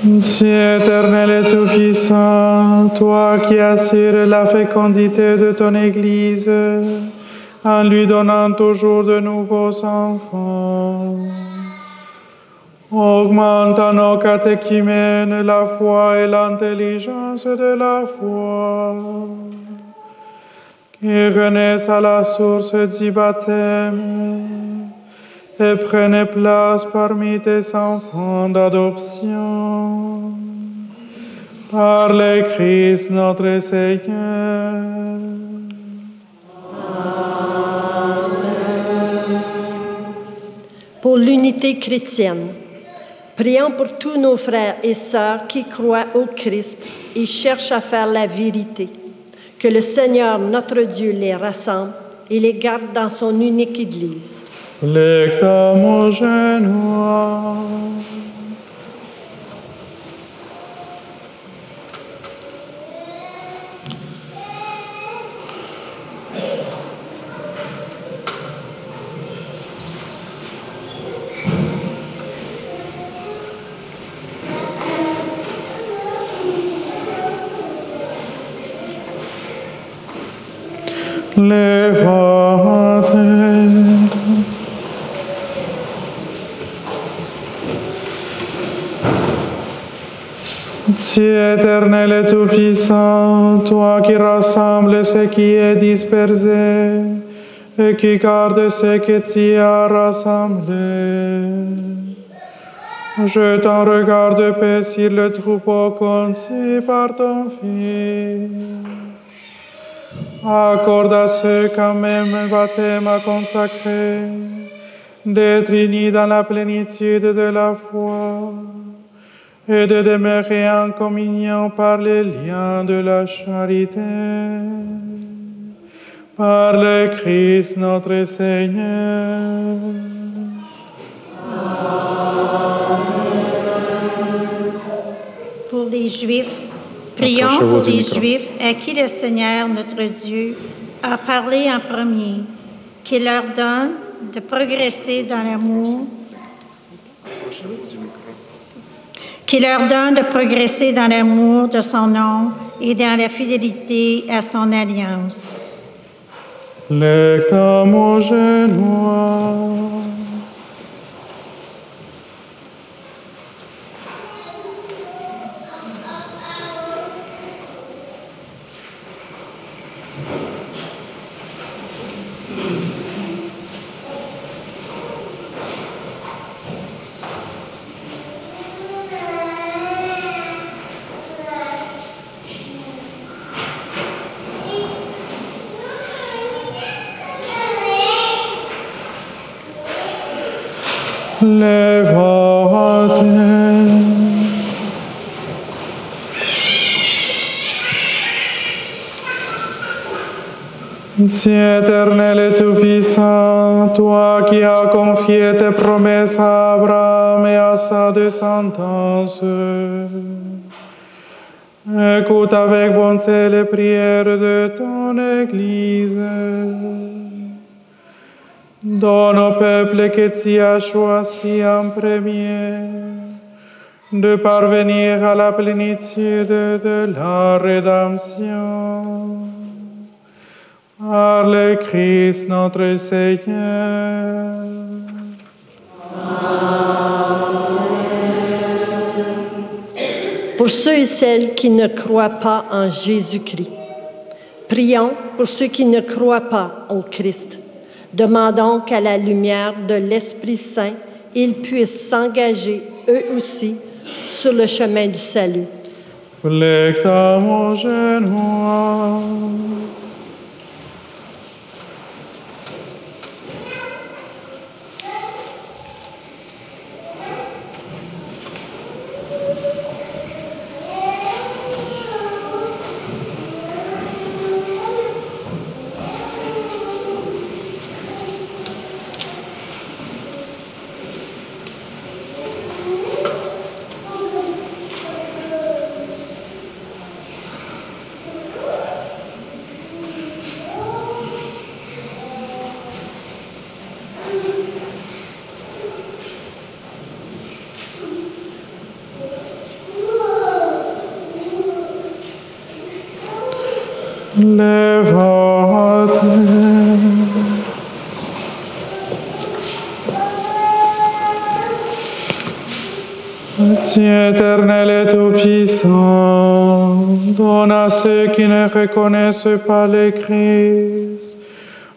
Dieu éternel et tout-puissant, toi qui assures la fécondité de ton Église, en lui donnant toujours de nouveaux enfants, augmente en nos catéchumènes la foi et l'intelligence de la foi, qui renaissent à la source du baptême et prennent place parmi tes enfants d'adoption. Par le Christ notre Seigneur. Pour l'unité chrétienne, prions pour tous nos frères et sœurs qui croient au Christ et cherchent à faire la vérité. Que le Seigneur, notre Dieu, les rassemble et les garde dans son unique Église. Lectamus genua. Levate. Dieu éternel et tout-puissant, toi qui rassembles ce qui est dispersé et qui garde ce que tu as rassemblé, je t'en regarde de paix sur le troupeau conçu par ton Fils. Accorde à ceux qu'un même baptême a consacré d'être unis dans la plénitude de la foi et de demeurer en communion par les liens de la charité. Par le Christ notre Seigneur. Pour les Juifs, prions pour les Juifs à qui le Seigneur notre Dieu a parlé en premier, qu'il leur donne de progresser dans l'amour. Qu'il leur donne de progresser dans l'amour de son nom et dans la fidélité à son alliance. Lectam au genoux. Levate. Dieu éternel et tout-puissant, toi qui as confié tes promesses à Abraham et à sa descendance, écoute avec bonté les prières de ton Église. Donne au peuple que tu as choisi en premier de parvenir à la plénitude de la rédemption. Par le Christ notre Seigneur. Pour ceux et celles qui ne croient pas en Jésus-Christ, prions pour ceux qui ne croient pas au Christ. Demandons qu'à la lumière de l'Esprit Saint, ils puissent s'engager, eux aussi, sur le chemin du salut. Flectam au genoux. Levate. Dieu éternel et tout-puissant, donne à ceux qui ne reconnaissent pas le Christ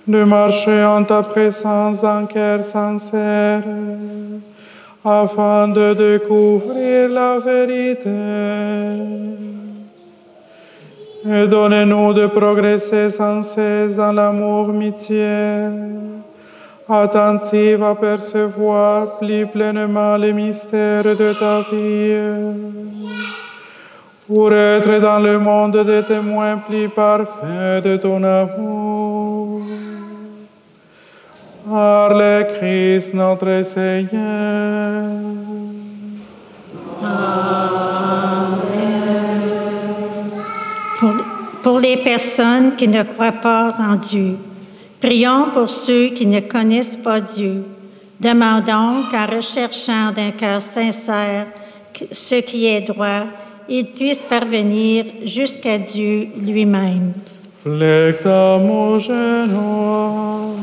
de marcher en ta présence d'un cœur sincère, afin de découvrir la vérité. Et donne-nous de progresser sans cesse dans l'amour mutuel, attentive à percevoir plus pleinement les mystères de ta vie, pour être dans le monde des témoins plus parfaits de ton amour. Par le Christ notre Seigneur. Pour les personnes qui ne croient pas en Dieu, prions pour ceux qui ne connaissent pas Dieu. Demandons qu'en recherchant d'un cœur sincère ce qui est droit, ils puissent parvenir jusqu'à Dieu lui-même. Flectam au genoux.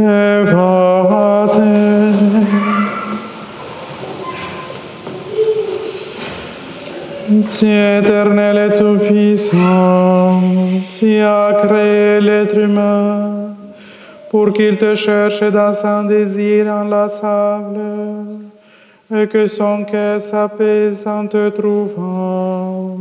Lève-toi. Dieu éternel et tout-puissant, tu as créé l'être humain pour qu'il te cherche dans son désir inlassable et que son cœur s'apaise en te trouvant.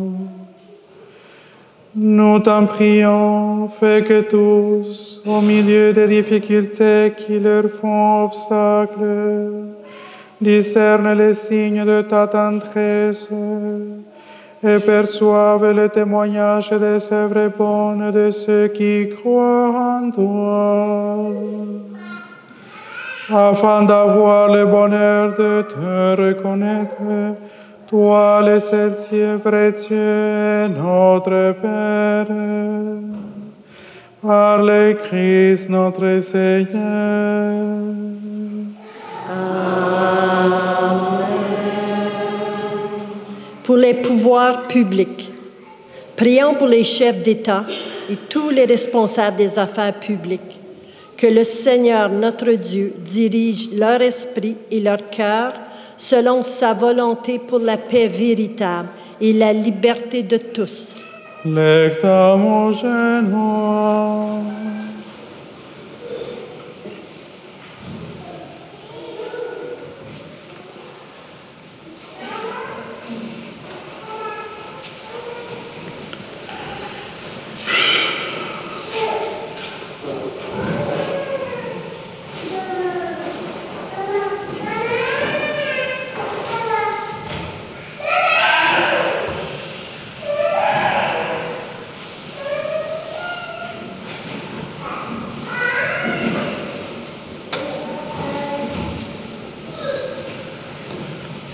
Nous t'en prions, fais que tous, au milieu des difficultés qui leur font obstacle, discernent les signes de ta tendresse et perçoivent le témoignage des œuvres bonnes de ceux qui croient en toi, afin d'avoir le bonheur de te reconnaître, toi le seul Dieu, vrai Dieu et notre Père, par le Christ notre Seigneur. Pour les pouvoirs publics, prions pour les chefs d'État et tous les responsables des affaires publiques, que le Seigneur notre Dieu dirige leur esprit et leur cœur selon sa volonté pour la paix véritable et la liberté de tous. Lectamo genua.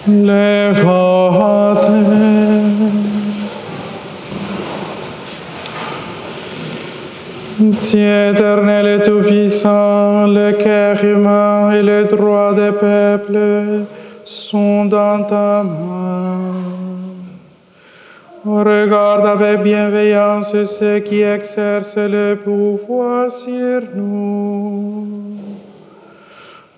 Lève-toi. Dieu éternel et tout-puissant, le cœur humain et les droits des peuples sont dans ta main. Regarde avec bienveillance ceux qui exercent le pouvoir sur nous.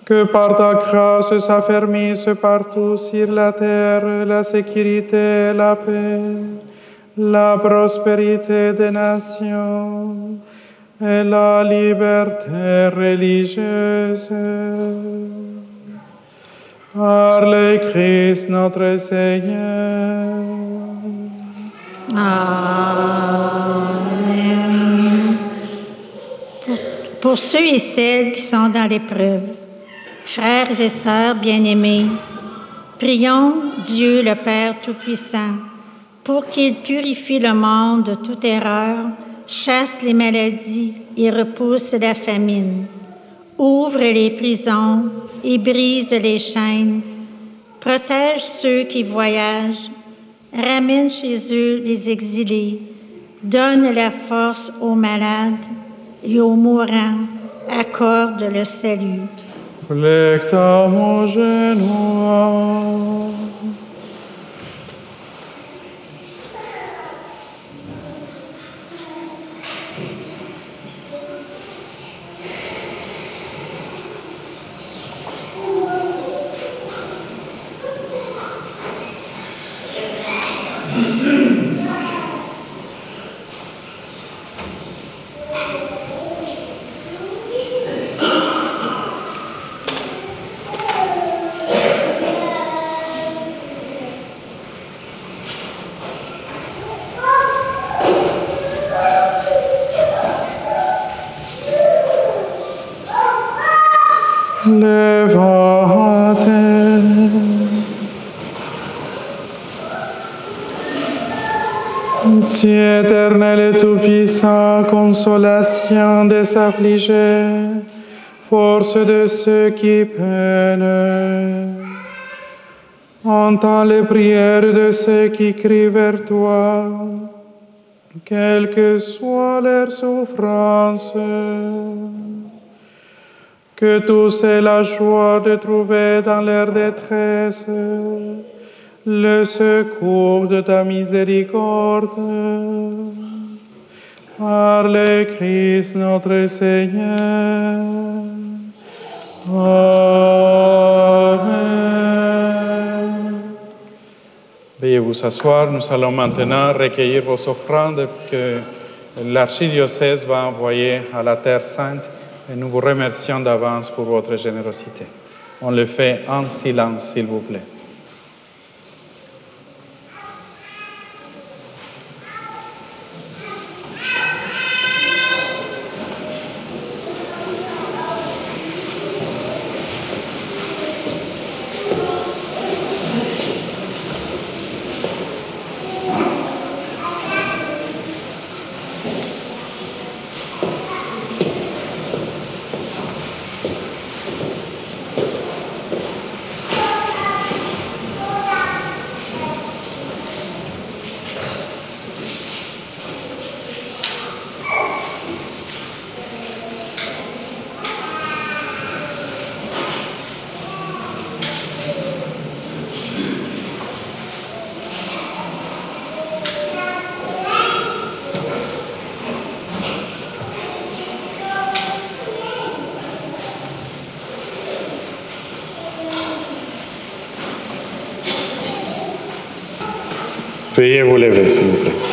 Que par ta grâce s'affermisse partout sur la terre la sécurité, la paix, la prospérité des nations et la liberté religieuse. Par le Christ notre Seigneur. Amen. Pour ceux et celles qui sont dans l'épreuve, frères et sœurs bien-aimés, prions Dieu le Père Tout-Puissant pour qu'il purifie le monde de toute erreur, chasse les maladies et repousse la famine, ouvre les prisons et brise les chaînes, protège ceux qui voyagent, ramène chez eux les exilés, donne la force aux malades et aux mourants, accorde le salut. Lectamo genua. Lève-toi. Dieu éternel et tout-puissant, consolation des affligés, force de ceux qui peinent, entends les prières de ceux qui crient vers toi, quelle que soit leur souffrance. Que tous aient la joie de trouver dans leur détresse le secours de ta miséricorde. Par le Christ notre Seigneur. Amen. Veuillez vous asseoir. Nous allons maintenant recueillir vos offrandes que l'archidiocèse va envoyer à la Terre Sainte et nous vous remercions d'avance pour votre générosité. On le fait en silence, s'il vous plaît. Veuillez vous lever, s'il vous plaît.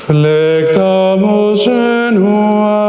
Flectamus genua.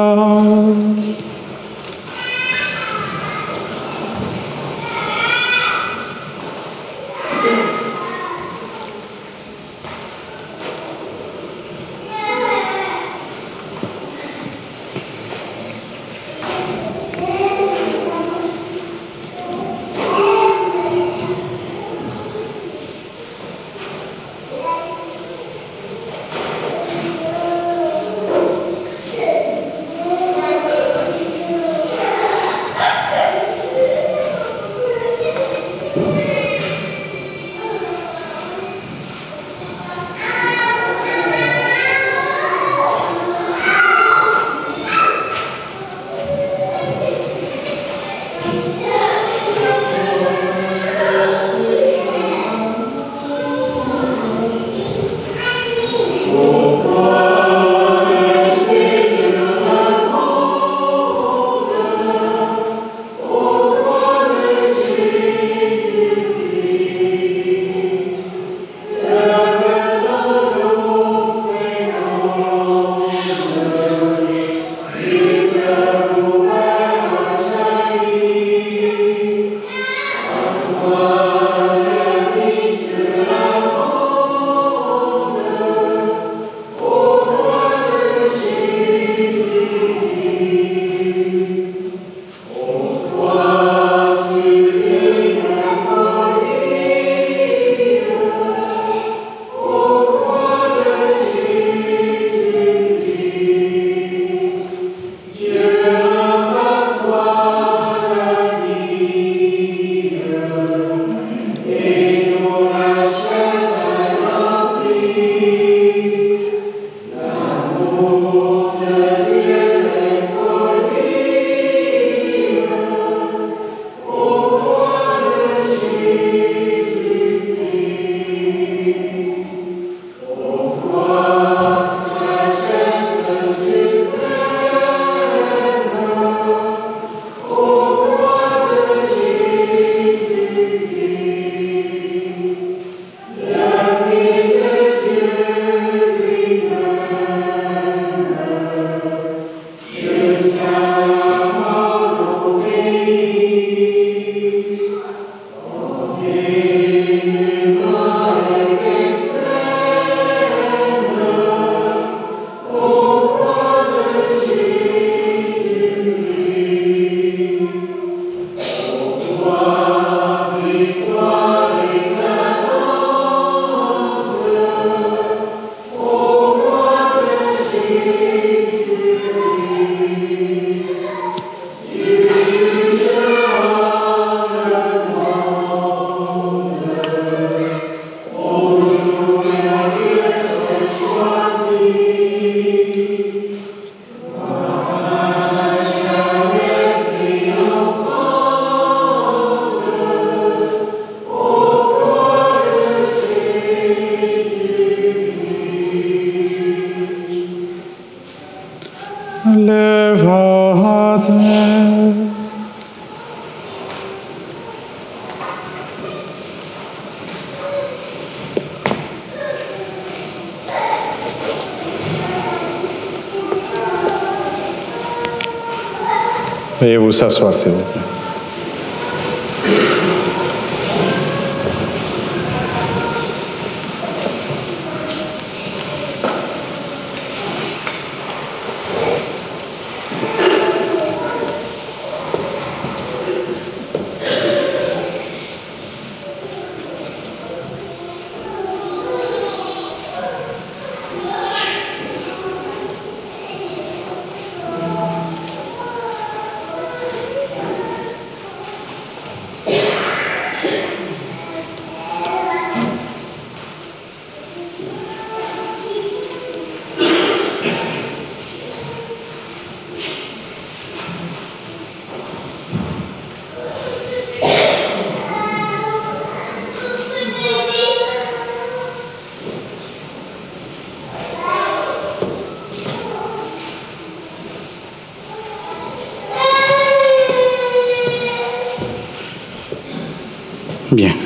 Veuillez vous asseoir, s'il vous plaît.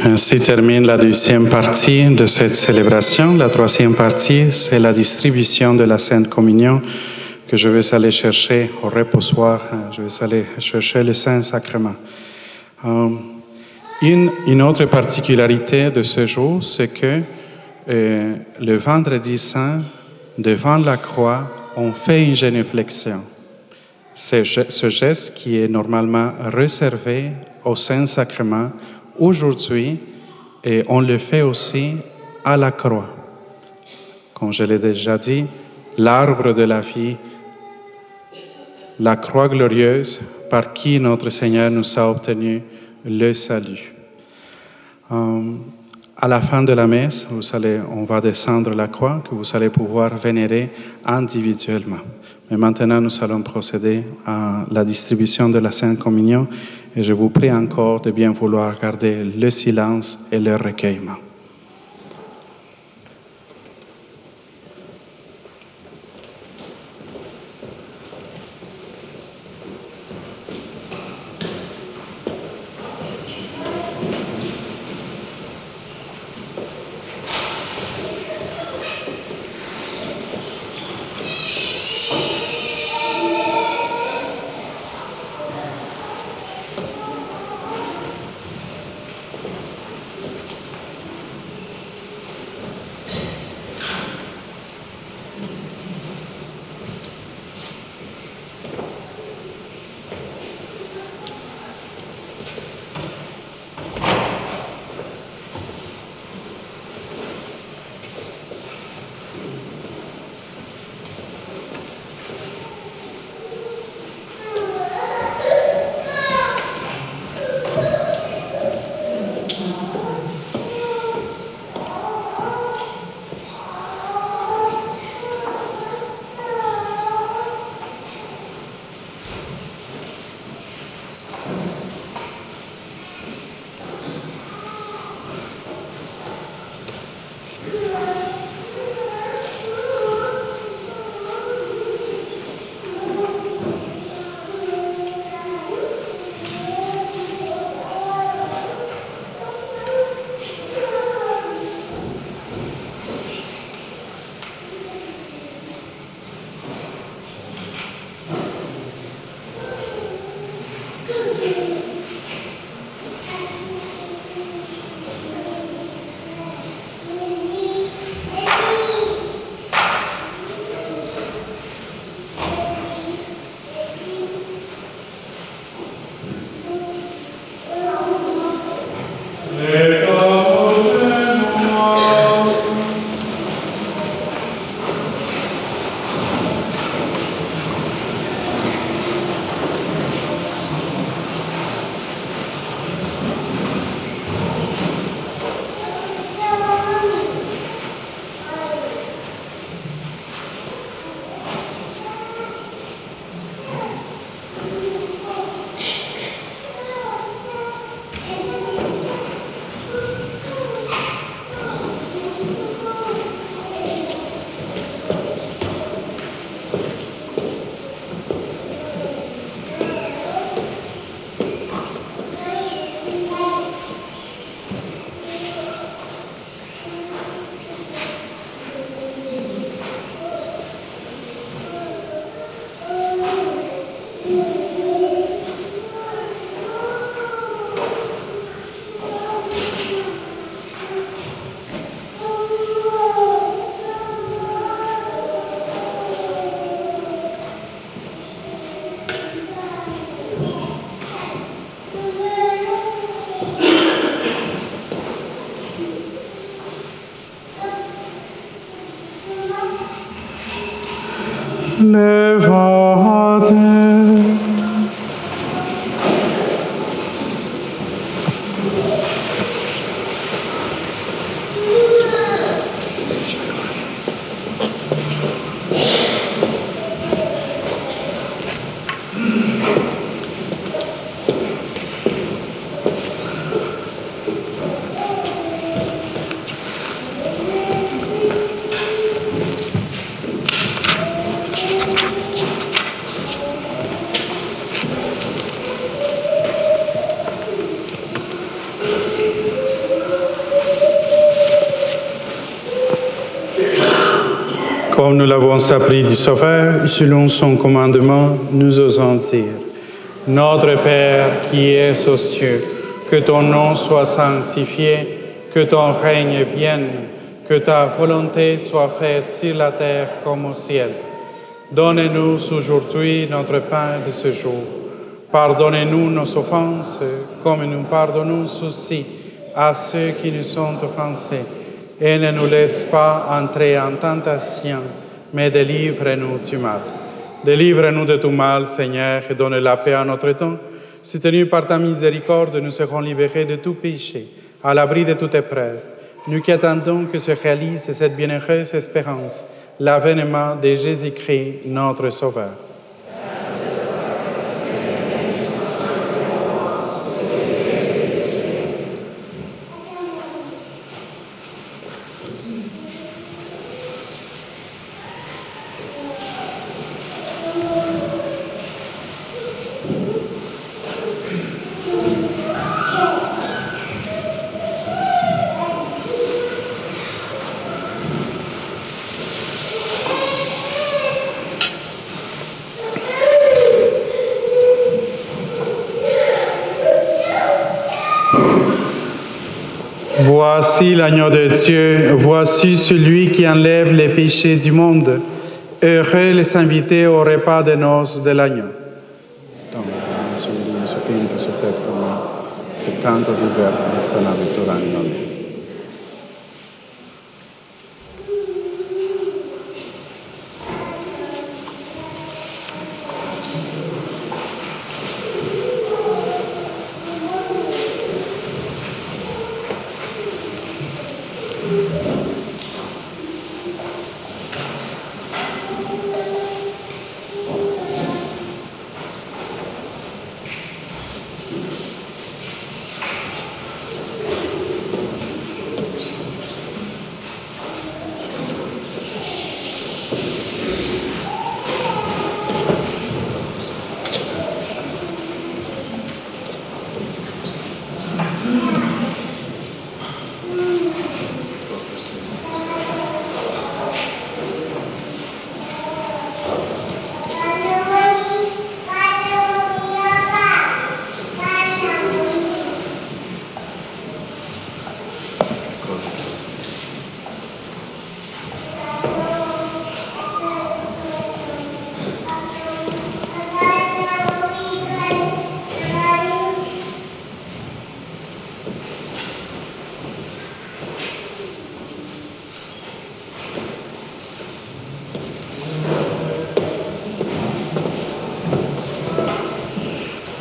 Ainsi termine la deuxième partie de cette célébration. La troisième partie, c'est la distribution de la Sainte Communion que je vais aller chercher au reposoir. Je vais aller chercher le Saint-Sacrement. Une autre particularité de ce jour, c'est que le vendredi saint, devant la croix, on fait une génuflexion. Ce geste qui est normalement réservé au Saint-Sacrement, aujourd'hui, on le fait aussi à la croix. Comme je l'ai déjà dit, l'arbre de la vie, la croix glorieuse par qui notre Seigneur nous a obtenu le salut. À la fin de la messe, on va descendre la croix que vous allez pouvoir vénérer individuellement. Mais maintenant, nous allons procéder à la distribution de la Sainte Communion et je vous prie encore de bien vouloir garder le silence et le recueillement. Levate. Comme nous l'avons appris du Sauveur, selon son commandement, nous osons dire: Notre Père qui es aux cieux, que ton nom soit sanctifié, que ton règne vienne, que ta volonté soit faite sur la terre comme au ciel. Donne-nous aujourd'hui notre pain de ce jour. Pardonnez-nous nos offenses, comme nous pardonnons aussi à ceux qui nous ont offensés. Et ne nous laisse pas entrer en tentation, mais délivre-nous du mal. Délivre-nous de tout mal, Seigneur, et donne la paix à notre temps. Soutenus par ta miséricorde, nous serons libérés de tout péché, à l'abri de toute épreuve. Nous qui attendons que se réalise cette bienheureuse espérance, l'avènement de Jésus-Christ, notre Sauveur. Voici l'agneau de Dieu, voici celui qui enlève les péchés du monde. Heureux les invités au repas de noces de l'agneau.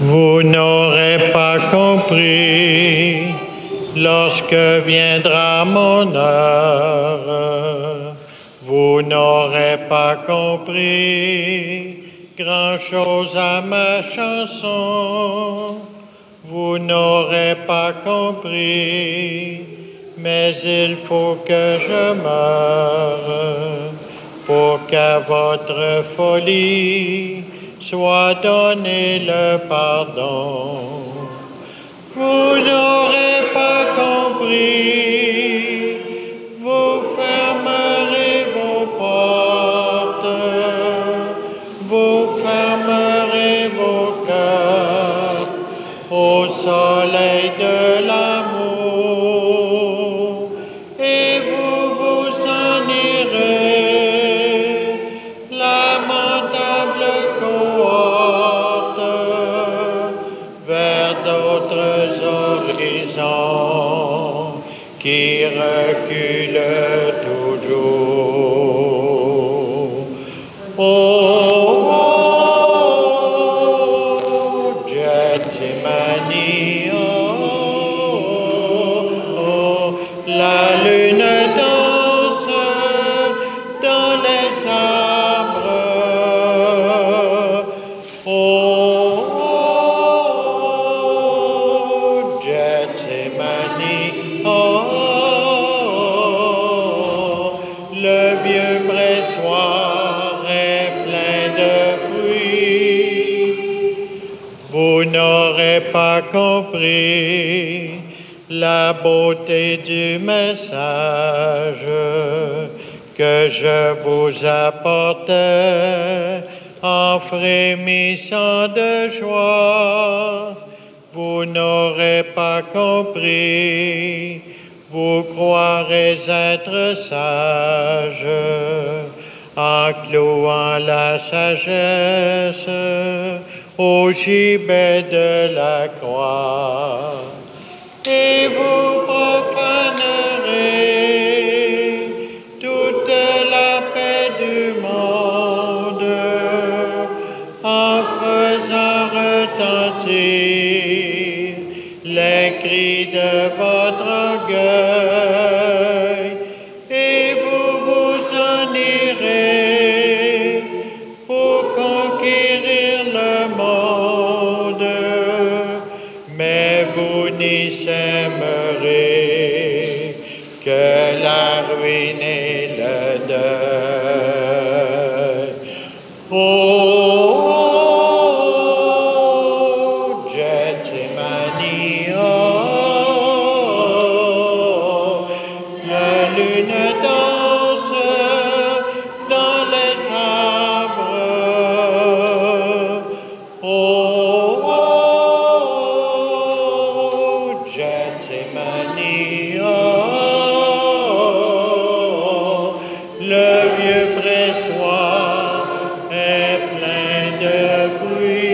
Vous n'aurez pas compris lorsque viendra mon heure. Vous n'aurez pas compris grand-chose à ma chanson. Vous n'aurez pas compris, mais il faut que je meure pour qu'à votre folie soit donné le pardon. Vous n'aurez pas compris, vous fermerez vos portes, vous fermerez vos cœurs au soleil de l'amour, et vous vous en irez, lamentable cohorte, vers d'autres horizons qui reculent toujours. Oh, Gethsemane, oh, la lune danse dans les arbres. Oh, Gethsemane, oh, le vieux pressoir est plein de fruits. Vous n'aurez pas compris la beauté du message que je vous apportais en frémissant de joie. Vous n'aurez pas compris, vous croirez être sage, en clouant la sagesse au gibet de la croix. Et vous profanerez toute la paix du monde en faisant retentir les cris de votre orgueil, et vous vous en irez pour conquérir le monde, mais vous n'y sèmerez que la ruine et le deuil. Oh, Gethsemane, oh, la lune danse dans les arbres. Oh, Gethsemane, oh, le vieux pressoir est plein de fruits.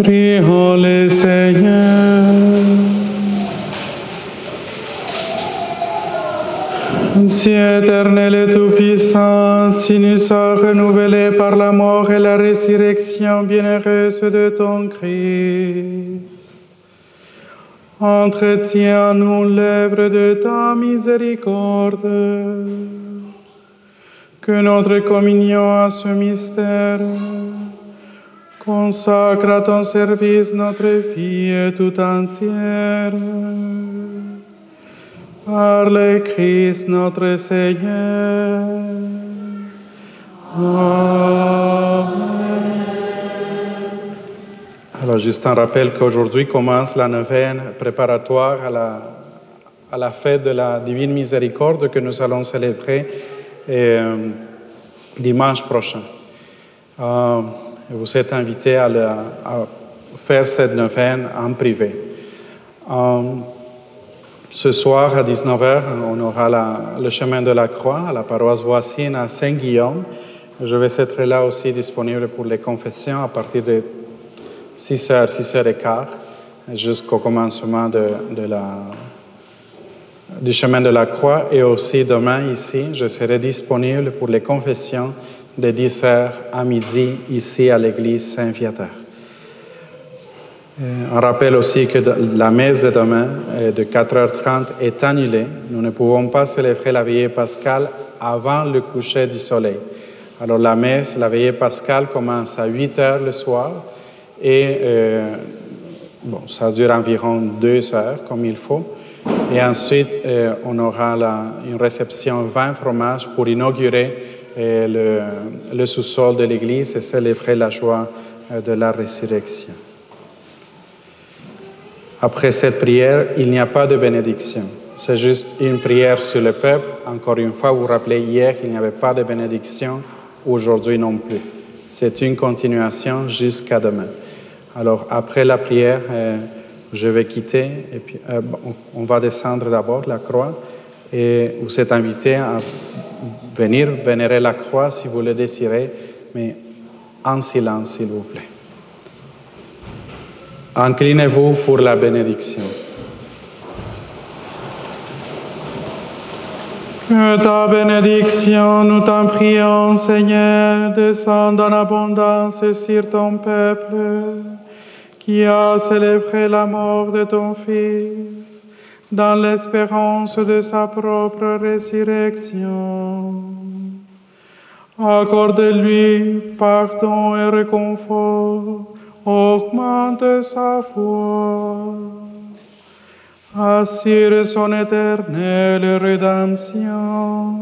Prions le Seigneur. Dieu éternel et tout-puissant, tu nous as renouvelés par la mort et la résurrection bienheureuse de ton Christ. Entretiens en nous l'œuvre de ta miséricorde, que notre communion à ce mystère Consacre à ton service notre vie tout entière. Par le Christ notre Seigneur. Amen. Alors, juste un rappel qu'aujourd'hui commence la neuvaine préparatoire à la fête de la Divine Miséricorde que nous allons célébrer dimanche prochain. Vous êtes invités à faire cette neuvaine en privé. Ce soir, à 19h, on aura le chemin de la croix à la paroisse voisine à Saint-Guillaume. Je vais être là aussi disponible pour les confessions à partir de 6h, 6h15, jusqu'au commencement du chemin de la croix. Et aussi demain, ici, je serai disponible pour les confessions de 10h à midi, ici à l'église Saint-Viateur. On rappelle aussi que la messe de demain, de 4h30, est annulée. Nous ne pouvons pas célébrer la veillée pascale avant le coucher du soleil. Alors la messe, la veillée pascale commence à 8h le soir et ça dure environ 2 heures comme il faut. Et ensuite, on aura une réception vin fromage pour inaugurer le sous-sol de l'église et célébrer la joie de la résurrection. Après cette prière, il n'y a pas de bénédiction. C'est juste une prière sur le peuple. Encore une fois, vous vous rappelez, hier, il n'y avait pas de bénédiction. Aujourd'hui non plus. C'est une continuation jusqu'à demain. Alors, après la prière, je vais quitter et puis on va descendre d'abord la croix et vous êtes invités à venir vénérer la croix si vous le désirez, mais en silence, s'il vous plaît. Inclinez-vous pour la bénédiction. Que ta bénédiction, nous t'en prions, Seigneur, descende en abondance sur ton peuple, qui a célébré la mort de ton Fils, dans l'espérance de sa propre résurrection. Accorde-lui pardon et réconfort, augmente sa foi. Assure son éternelle rédemption.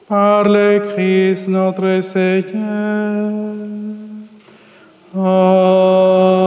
Par le Christ notre Seigneur. Amen.